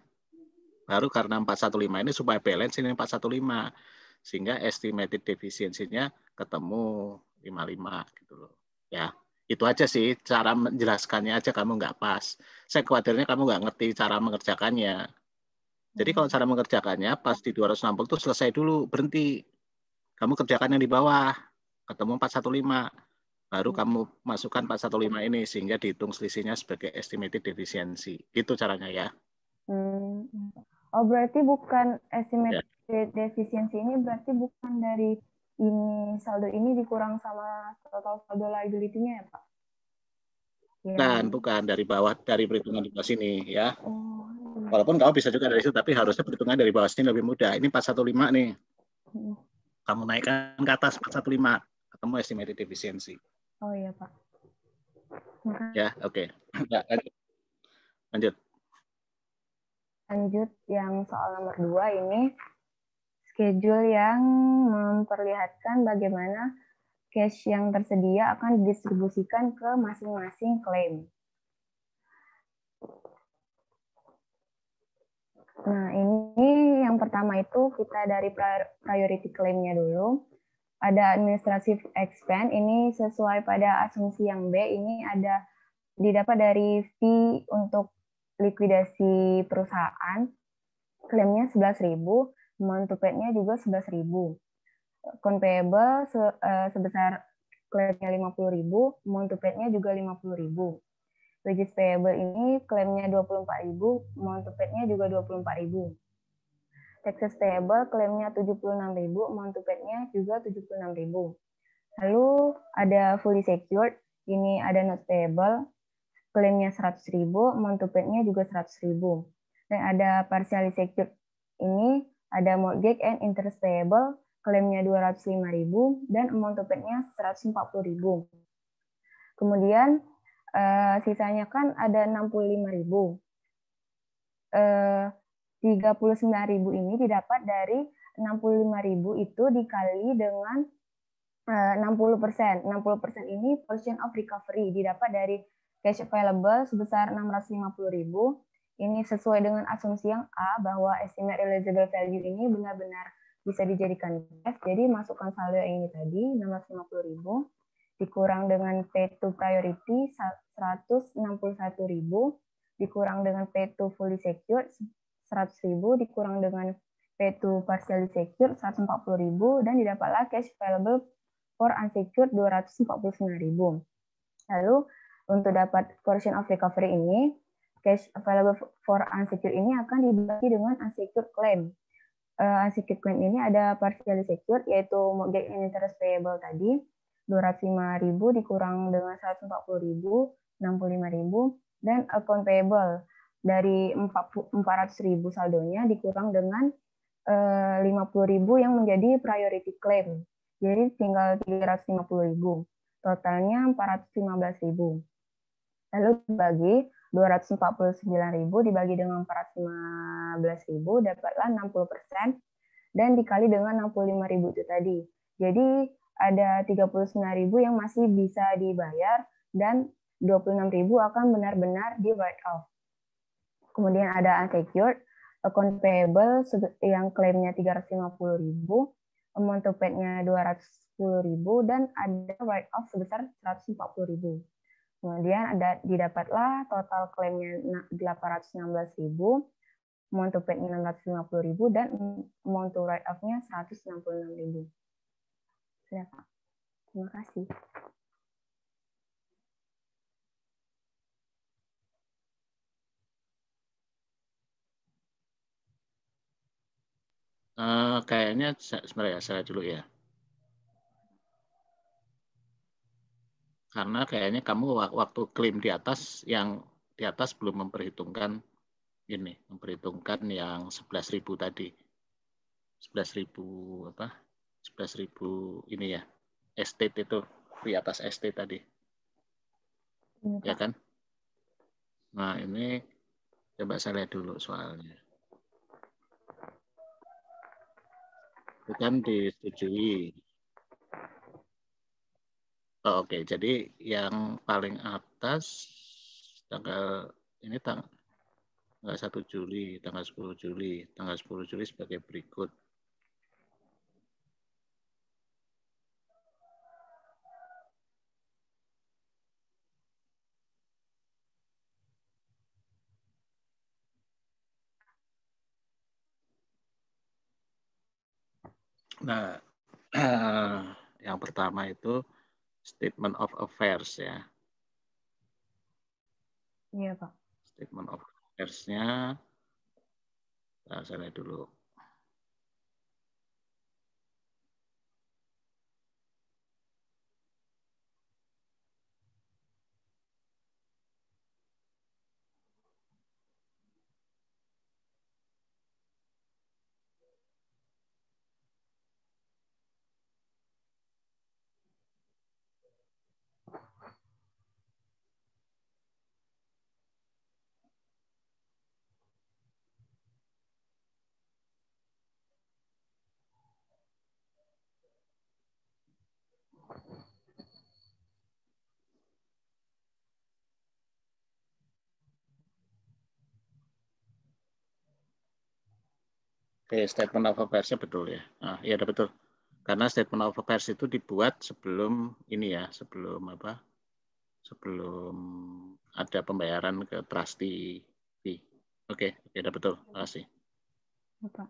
Baru karena 415 ini supaya balance ini 415 sehingga estimated defisiensinya ketemu 55 gitu loh. Ya, itu aja sih cara menjelaskannya aja kamu nggak pas. Saya khawatirnya kamu nggak ngerti cara mengerjakannya. Jadi kalau cara mengerjakannya pas di 260 itu selesai dulu, berhenti. Kamu kerjakan yang di bawah, ketemu 415. Baru kamu masukkan 415 ini sehingga dihitung selisihnya sebagai estimated defisiensi. Itu caranya ya.
Oh, berarti bukan estimated defisiensi ini berarti bukan dari ini saldo ini dikurang sama total saldo liability-nya ya, Pak?
Bukan dari bawah, dari perhitungan di bawah sini ya. Walaupun kamu bisa juga dari situ, tapi harusnya perhitungan dari bawah sini lebih mudah. Ini 415 nih. Kamu naikkan ke atas 415, ketemu estimated defisiensi.
Oh iya, Pak.
Ya, oke. Ya, lanjut.
Lanjut yang soal nomor 2 ini schedule yang memperlihatkan bagaimana cash yang tersedia akan didistribusikan ke masing-masing klaim. Nah, ini yang pertama itu kita dari priority claim-nya dulu. Ada administrative expense, ini sesuai pada asumsi yang B, ini ada didapat dari fee untuk likuidasi perusahaan, klaimnya 11.000, amount to paid-nya juga 11.000. Account payable sebesar klaimnya 50.000, amount to paid-nya juga 50.000. Wages payable ini klaimnya 24.000, amount to paid-nya juga 24.000. Taxes payable klaimnya 76.000, amount to paid-nya juga 76.000. Lalu ada fully secured, ini ada notes payable, klaimnya 100.000, amount to paid-nya juga 100.000. Dan ada partially secured, ini ada mortgage and interest payable, klaimnya 205.000 dan amount to paid-nya 140.000. Kemudian sisanya kan ada 65.000. 39.000 ini didapat dari 65.000 itu dikali dengan 60%. 60% ini portion of recovery didapat dari cash available sebesar 650.000. Ini sesuai dengan asumsi yang A bahwa estimate realizable value ini benar-benar bisa dijadikan cash. Jadi masukkan saldo yang ini tadi 650.000 dikurang dengan pay to priority 161.000 dikurang dengan pay to fully secured 100.000 dikurang dengan pay to partially secured 140.000 dan didapatlah cash available for unsecured 249.000. Lalu untuk dapat portion of recovery ini, cash available for unsecured ini akan dibagi dengan unsecured claim. Unsecured claim ini ada partially secured, yaitu mortgage and interest payable tadi, 205.000 dikurang dengan 140.000, 65.000, dan account payable dari 400.000 saldonya dikurang dengan 50.000 yang menjadi priority claim. Jadi tinggal 350.000. Totalnya 415.000. Lalu dibagi 249.000 dibagi dengan 415.000 dapatlah 60% dan dikali dengan 65.000 itu tadi. Jadi ada 39.000 yang masih bisa dibayar dan 26.000 akan benar-benar di write off. Kemudian ada unsecured, account payable yang klaimnya 350.000, amount to paid-nya 210.000 dan ada write off sebesar 140.000. Kemudian ada didapatlah total klaimnya 816.000, amount to paid-nya 650.000 dan amount to write off-nya 166.000. Sudah, Pak. Terima kasih.
Kayaknya sebenarnya saya dulu ya. Karena kayaknya kamu waktu klaim di atas, yang di atas belum memperhitungkan ini, memperhitungkan yang 11.000 tadi. 11.000 apa? 11.000 ini ya. Estate itu di atas estate tadi. Ya kan? Nah, ini coba saya lihat dulu soalnya. Itu kan disetujui. Oh, oke, jadi yang paling atas tanggal ini tanggal 1 Juli, tanggal 10 Juli, tanggal 10 Juli sebagai berikut. Nah, yang pertama itu statement of affairs ya.
Iya, Pak.
Statement of affairs-nya, nah, saya lihat dulu. Oke, statement of affairs-nya betul ya. Nah, iya betul. Karena statement of affairs itu dibuat sebelum ini ya, sebelum apa? Sebelum ada pembayaran ke trustee fee. Oke, udah betul. Terima kasih.
Pak.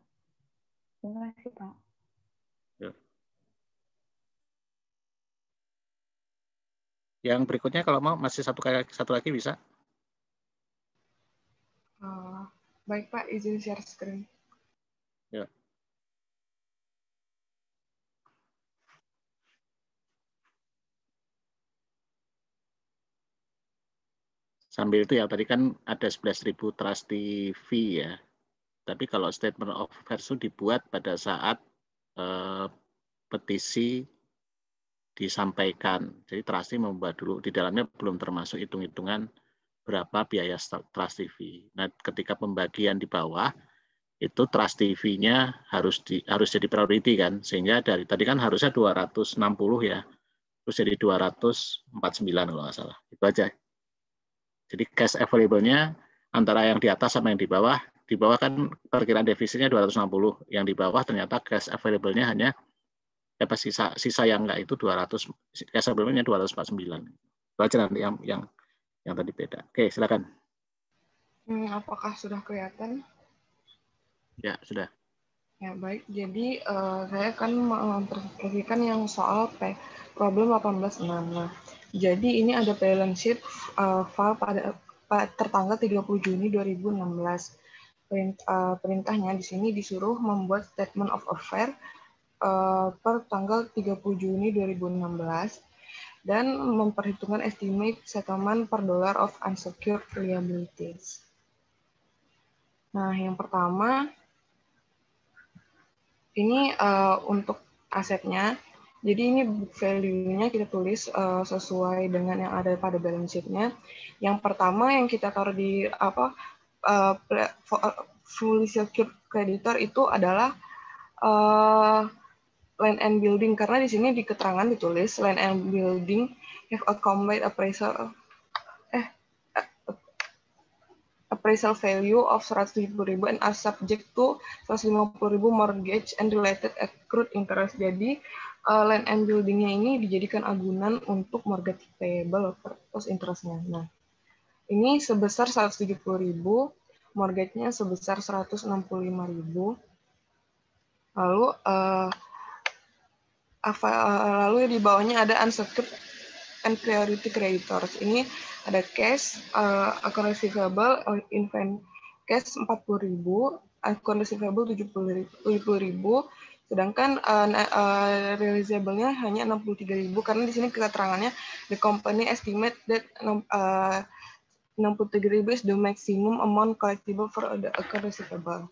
Terima kasih, Pak.
Yuk. Yang berikutnya kalau mau masih satu lagi bisa?
Baik, Pak, izin share screen.
Ya. Sambil itu ya, tadi kan ada 11.000 trustee fee ya. Tapi kalau statement of affairs itu dibuat pada saat petisi disampaikan. Jadi trustee membuat dulu, di dalamnya belum termasuk hitung-hitungan berapa biaya trustee fee. Nah, ketika pembagian di bawah, itu Trust TV-nya harus jadi priority kan, sehingga dari tadi kan harusnya 260 ya, terus jadi 249 kalau nggak salah, itu aja. Jadi cash available-nya antara yang di atas sama yang di bawah kan perkiraan defisitnya 260, yang di bawah ternyata cash available-nya hanya sisa yang enggak itu 200, cash available-nya 249. Itu aja nanti yang tadi beda. Oke, silakan.
Apakah sudah kelihatan?
Ya, sudah.
Ya, baik. Jadi, saya akan mempresentasikan yang soal problem 18.6. Nah, jadi ini ada balance sheet file pada tertanggal 30 Juni 2016. Perintahnya di sini disuruh membuat statement of affair per tanggal 30 Juni 2016 dan memperhitungkan estimate settlement per dollar of unsecured liabilities. Nah, yang pertama, ini untuk asetnya. Jadi ini book value-nya kita tulis sesuai dengan yang ada pada balance sheet-nya. Yang pertama yang kita taruh di fully secured creditor itu adalah land and building, karena di sini di keterangan ditulis land and building have a combined appraisal value of 170.000 and are subject to 150.000 mortgage and related accrued interest. Jadi land and building-nya ini dijadikan agunan untuk mortgage payable plus interest-nya. Nah, ini sebesar 170.000, mortgage-nya sebesar 165.000. Lalu di bawahnya ada unsecured and priority creditors. Ini ada cash, account receivable, cash 40.000, account receivable 70.000, sedangkan realizable-nya hanya 63.000 karena di sini keterangannya the company estimate that 63.000 is the maximum amount collectible for the account receivable.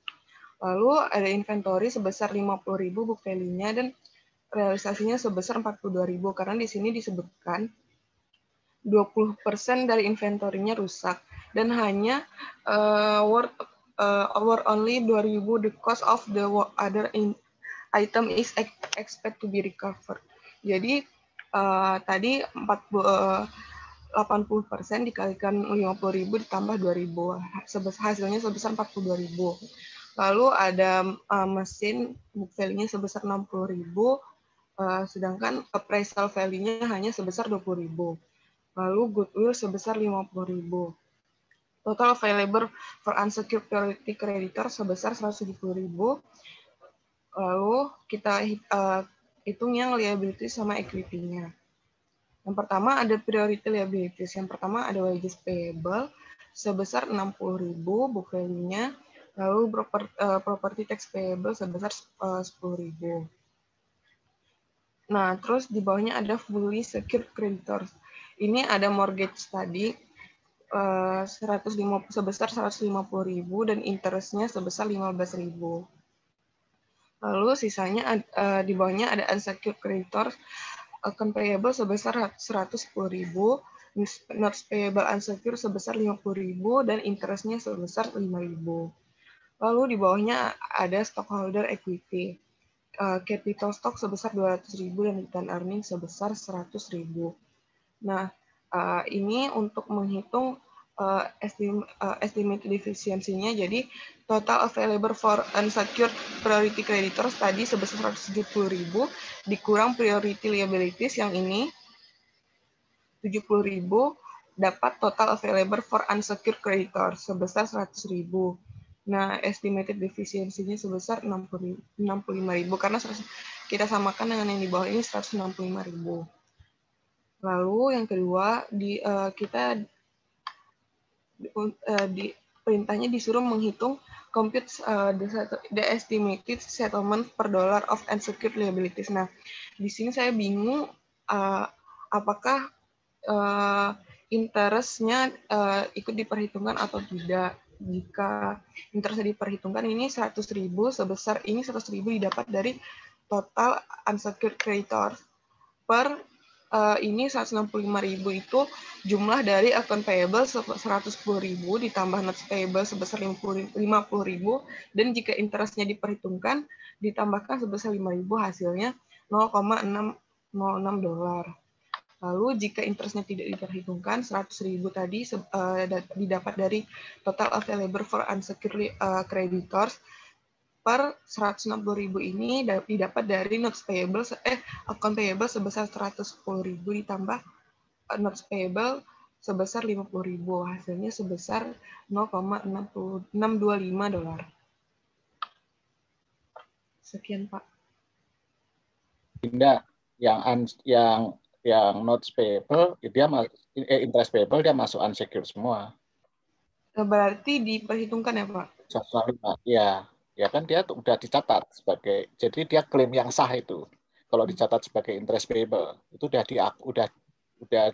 Lalu ada inventory sebesar 50.000 book value-nya dan realisasinya sebesar 42.000 karena di sini disebutkan 20% dari inventory-nya rusak dan hanya worth only 2.000 the cost of the other item is expect to be recovered. Jadi tadi 80% dikalikan 50.000 ditambah 2.000, hasilnya sebesar 42.000. Lalu ada mesin book value-nya sebesar 60.000, sedangkan appraisal value-nya hanya sebesar 20.000. Lalu goodwill sebesar 50.000. Total available for unsecured priority creditor sebesar 170.000. Lalu kita hitung yang liabilities sama equity-nya. Yang pertama ada priority liabilities. Yang pertama ada wages payable sebesar 60.000 book value-nya. Lalu property tax payable sebesar 10.000. Nah, terus di bawahnya ada fully secured creditors. Ini ada mortgage tadi sebesar 150.000 dan interestnya sebesar 15.000. Lalu sisanya di bawahnya ada unsecured creditors, account payable sebesar 110.000, notes payable unsecured sebesar 50.000 dan interestnya sebesar 5.000. Lalu di bawahnya ada stockholder equity. Capital stock sebesar 200.000 dan return earning sebesar 100.000. Nah, ini untuk menghitung estimated efisiensinya. Jadi total available for unsecured priority creditors tadi sebesar 170.000 dikurang priority liabilities yang ini 70.000 dapat total available for unsecured creditors sebesar 100.000. Nah, estimated efisiensinya sebesar 65.000 karena kita samakan dengan yang di bawah ini 165.000. Lalu yang kedua perintahnya disuruh menghitung compute the estimated settlement per dollar of unsecured liabilities. Nah, di sini saya bingung apakah interestnya ikut diperhitungkan atau tidak. Jika interestnya diperhitungkan ini 100.000 sebesar ini 100.000 didapat dari total unsecured creditors per ini 165.000 itu jumlah dari account payable 110.000 ditambah notes payable sebesar 50.000 dan jika interestnya diperhitungkan ditambahkan sebesar 5.000 hasilnya $0,606. Lalu jika interestnya tidak diperhitungkan 100.000 tadi didapat dari total available for unsecured creditors per 160.000 ini didapat dari notes payable account payable sebesar 110.000 ditambah notes payable sebesar 50.000 hasilnya sebesar $0,625. Sekian Pak.
Tidak, yang notes payable dia interest payable dia masuk unsecured semua.
Berarti diperhitungkan ya Pak?
Ya kan dia udah dicatat sebagai, jadi dia klaim yang sah itu. Kalau dicatat sebagai interest payable itu udah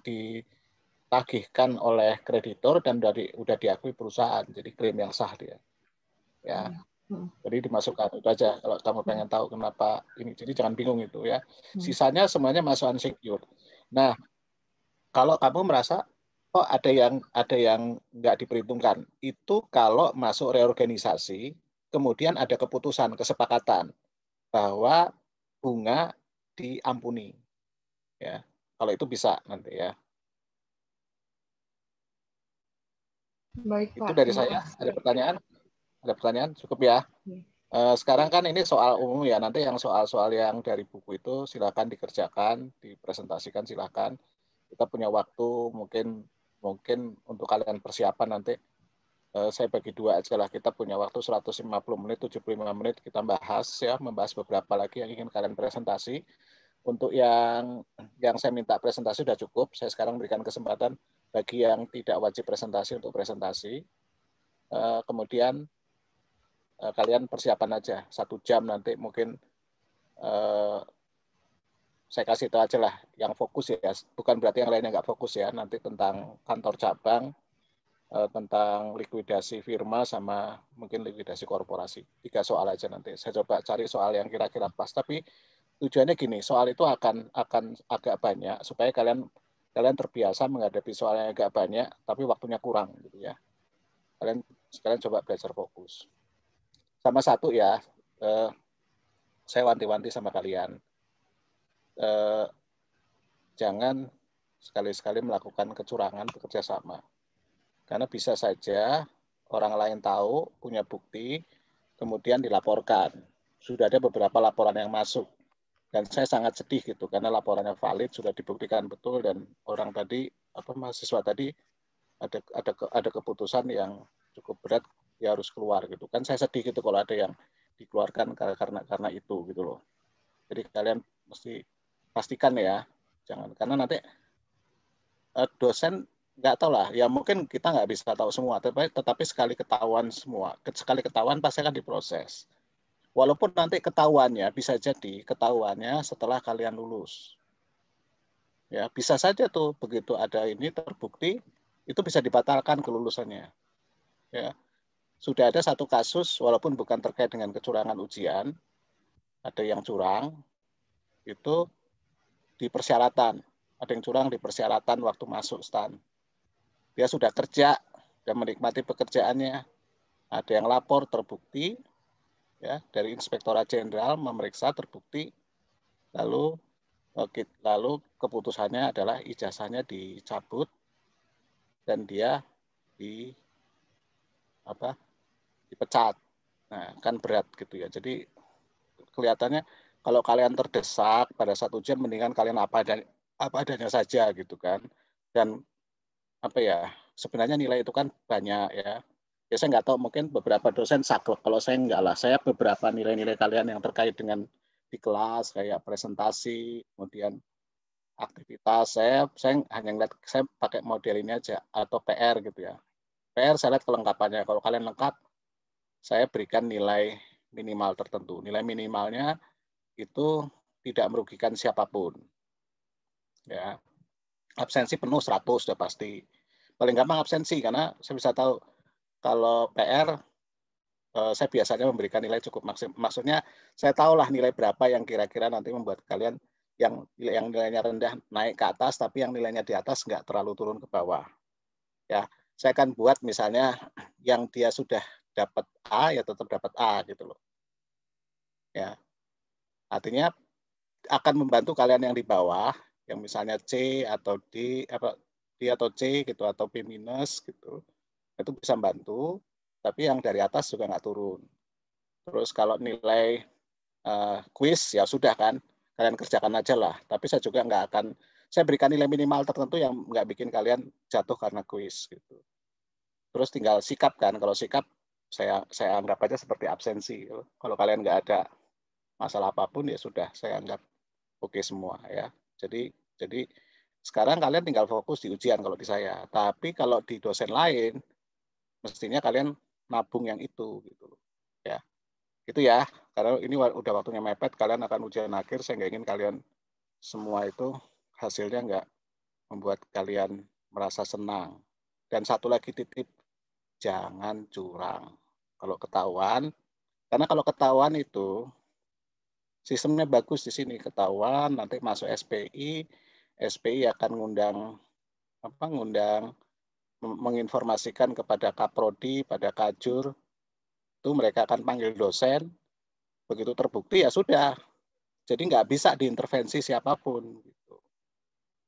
ditagihkan oleh kreditor dan udah diakui perusahaan, jadi klaim yang sah dia. Ya. Jadi dimasukkan itu aja kalau kamu pengen tahu kenapa ini. Jadi jangan bingung itu ya. Sisanya semuanya masuk unsecured. Nah, kalau kamu merasa ada yang nggak diperhitungkan, itu kalau masuk reorganisasi, kemudian ada keputusan kesepakatan bahwa bunga diampuni. Ya, kalau itu bisa nanti ya.
Baik,
itu
Pak.
dari saya. Ada pertanyaan? Ada pertanyaan? Cukup ya. Sekarang kan ini soal umum ya. Nanti yang soal-soal yang dari buku itu silakan dikerjakan, dipresentasikan silakan. Kita punya waktu mungkin untuk kalian persiapan nanti. Saya bagi dua aja lah. Kita punya waktu 150 menit, 75 menit kita membahas beberapa lagi yang ingin kalian presentasi. Untuk yang saya minta presentasi sudah cukup. Saya sekarang berikan kesempatan bagi yang tidak wajib presentasi untuk presentasi. Kemudian kalian persiapan aja 1 jam nanti mungkin saya kasih itu aja lah yang fokus ya. Bukan berarti yang lainnya nggak fokus ya. Nanti tentang kantor cabang, tentang likuidasi firma sama mungkin likuidasi korporasi. 3 soal aja nanti. Saya coba cari soal yang kira-kira pas. Tapi tujuannya gini, soal itu akan agak banyak supaya kalian terbiasa menghadapi soal yang agak banyak, tapi waktunya kurang gitu ya. Sekalian coba belajar fokus. Sama satu ya, saya wanti-wanti sama kalian, jangan sekali-sekali melakukan kecurangan bekerja sama. Karena bisa saja orang lain tahu, punya bukti, kemudian dilaporkan. Sudah ada beberapa laporan yang masuk. Dan saya sangat sedih gitu, karena laporannya valid, sudah dibuktikan betul, dan orang tadi, mahasiswa tadi, ada keputusan yang cukup berat, dia harus keluar gitu. Kan saya sedih gitu kalau ada yang dikeluarkan karena itu gitu loh. Jadi kalian mesti pastikan ya, jangan, karena nanti dosen nggak tahu lah, ya mungkin kita nggak bisa tahu semua, tetapi sekali ketahuan pasti akan diproses. Walaupun nanti ketahuannya bisa jadi ketahuannya setelah kalian lulus. Ya, bisa saja tuh begitu ada ini terbukti itu bisa dibatalkan kelulusannya. Ya. Sudah ada satu kasus walaupun bukan terkait dengan kecurangan ujian, ada yang curang itu di persyaratan. Ada yang curang di persyaratan waktu masuk STAN. Dia sudah kerja dan menikmati pekerjaannya. Ada yang lapor terbukti, ya, dari Inspektorat Jenderal memeriksa terbukti, lalu keputusannya adalah ijazahnya dicabut dan dia dipecat. Nah, kan berat gitu ya. Jadi kelihatannya kalau kalian terdesak pada saat ujian, mendingan kalian apa adanya saja gitu kan. Dan sebenarnya nilai itu kan banyak ya. Ya saya nggak tahu, mungkin beberapa dosen saklek. Kalau saya enggak lah. Saya beberapa nilai-nilai kalian yang terkait dengan di kelas kayak presentasi, kemudian aktivitas, saya hanya ngeliat, saya pakai model ini aja atau PR gitu ya. PR saya lihat kelengkapannya. Kalau kalian lengkap, saya berikan nilai minimal tertentu. Nilai minimalnya itu tidak merugikan siapapun. Ya. Absensi penuh 100 sudah pasti. Paling gampang absensi karena saya bisa tahu kalau PR saya biasanya memberikan nilai cukup maksimal. Maksudnya saya tahulah nilai berapa yang kira-kira nanti membuat kalian yang nilainya rendah naik ke atas, tapi yang nilainya di atas nggak terlalu turun ke bawah. Ya, saya akan buat misalnya yang dia sudah dapat A ya tetap dapat A gitu loh. Ya, artinya akan membantu kalian yang di bawah, yang misalnya C atau D atau C gitu atau B minus gitu, itu bisa bantu. Tapi yang dari atas juga nggak turun. Terus kalau nilai kuis ya sudah kan, kalian kerjakan aja lah. Tapi saya juga nggak akan, saya berikan nilai minimal tertentu yang nggak bikin kalian jatuh karena kuis gitu. Terus tinggal sikap kan, kalau sikap saya anggap aja seperti absensi. Kalau kalian nggak ada masalah apapun ya sudah, saya anggap oke semua ya. Jadi sekarang kalian tinggal fokus di ujian kalau di saya. Tapi kalau di dosen lain, mestinya kalian nabung yang itu gitu loh. Ya. Itu ya. Karena ini udah waktunya mepet, kalian akan ujian akhir, saya nggak ingin kalian semua itu hasilnya nggak membuat kalian merasa senang. Dan satu lagi titip, jangan curang. Kalau ketahuan, karena kalau ketahuan itu sistemnya bagus di sini, ketahuan nanti masuk SPI akan ngundang menginformasikan kepada Kaprodi, pada Kajur, itu mereka akan panggil dosen, begitu terbukti ya sudah, jadi nggak bisa diintervensi siapapun. Gitu.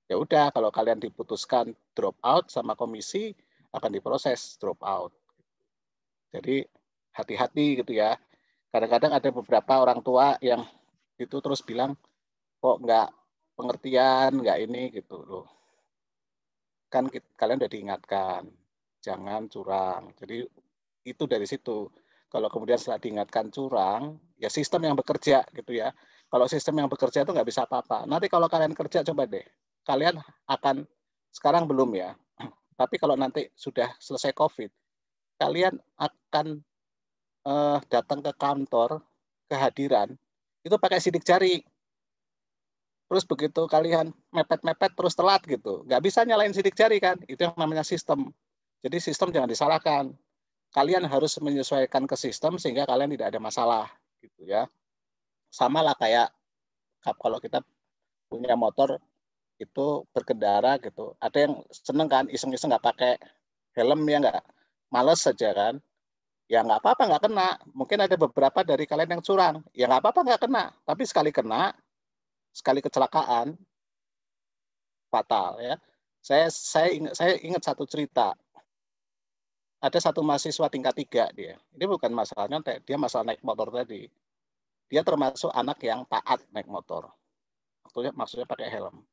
Ya udah, kalau kalian diputuskan drop out sama komisi, akan diproses drop out. Jadi hati-hati gitu ya. Kadang-kadang ada beberapa orang tua yang itu terus bilang, kok nggak pengertian, nggak ini gitu loh. Kan kalian udah diingatkan, jangan curang. Jadi itu dari situ. Kalau kemudian setelah diingatkan curang, ya sistem yang bekerja gitu ya. Kalau sistem yang bekerja itu nggak bisa apa-apa. Nanti kalau kalian kerja coba deh, kalian akan, sekarang belum ya, tapi kalau nanti sudah selesai COVID, kalian akan datang ke kantor, kehadiran, itu pakai sidik jari. Terus begitu kalian mepet-mepet terus telat gitu, nggak bisa nyalain sidik jari kan, itu yang namanya sistem. Jadi sistem jangan disalahkan. Kalian harus menyesuaikan ke sistem sehingga kalian tidak ada masalah gitu ya. Sama lah kayak kalau kita punya motor itu berkendara gitu. Ada yang seneng kan iseng-iseng nggak pakai helm ya nggak, males saja kan. Ya nggak apa-apa nggak kena. Mungkin ada beberapa dari kalian yang curang. Ya nggak apa-apa nggak kena. Tapi sekali kena, sekali kecelakaan fatal ya. Saya ingat satu cerita. Ada satu mahasiswa tingkat 3 dia. Ini bukan masalah nyontek, dia masalah naik motor tadi. Dia termasuk anak yang taat naik motor. Maksudnya pakai helm.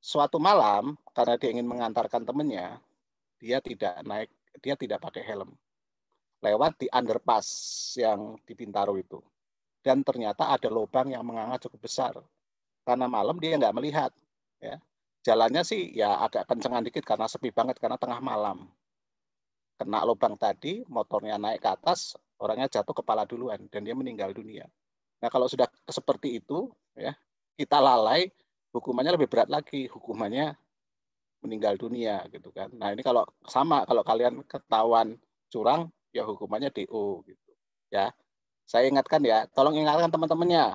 Suatu malam, karena dia ingin mengantarkan temannya, dia tidak pakai helm. Lewat di underpass yang di Bintaro itu. Dan ternyata ada lubang yang menganga cukup besar. Karena malam dia nggak melihat. Ya. Jalannya sih ya agak kencengan dikit karena sepi banget, karena tengah malam. Kena lubang tadi, motornya naik ke atas, orangnya jatuh kepala duluan dan dia meninggal dunia. Nah kalau sudah seperti itu, ya kita lalai, hukumannya lebih berat lagi, hukumannya meninggal dunia gitu kan. Nah ini kalau kalian ketahuan curang, ya hukumannya DO gitu. Ya, saya ingatkan ya, tolong ingatkan teman-temannya.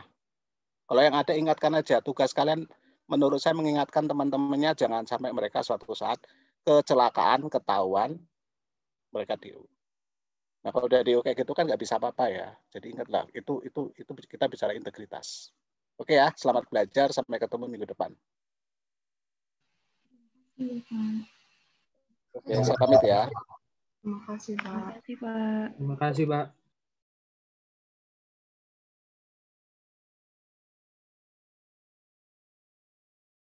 Kalau yang ada ingatkan aja, tugas kalian menurut saya mengingatkan teman-temannya jangan sampai mereka suatu saat kecelakaan, ketahuan, mereka DO. Nah kalau udah DO kayak gitu kan nggak bisa apa-apa ya. Jadi ingatlah, itu kita bicara integritas. Oke ya, selamat belajar, sampai ketemu minggu depan. Oke, saya pamit ya.
Terima kasih, Pak.
Terima kasih, Pak.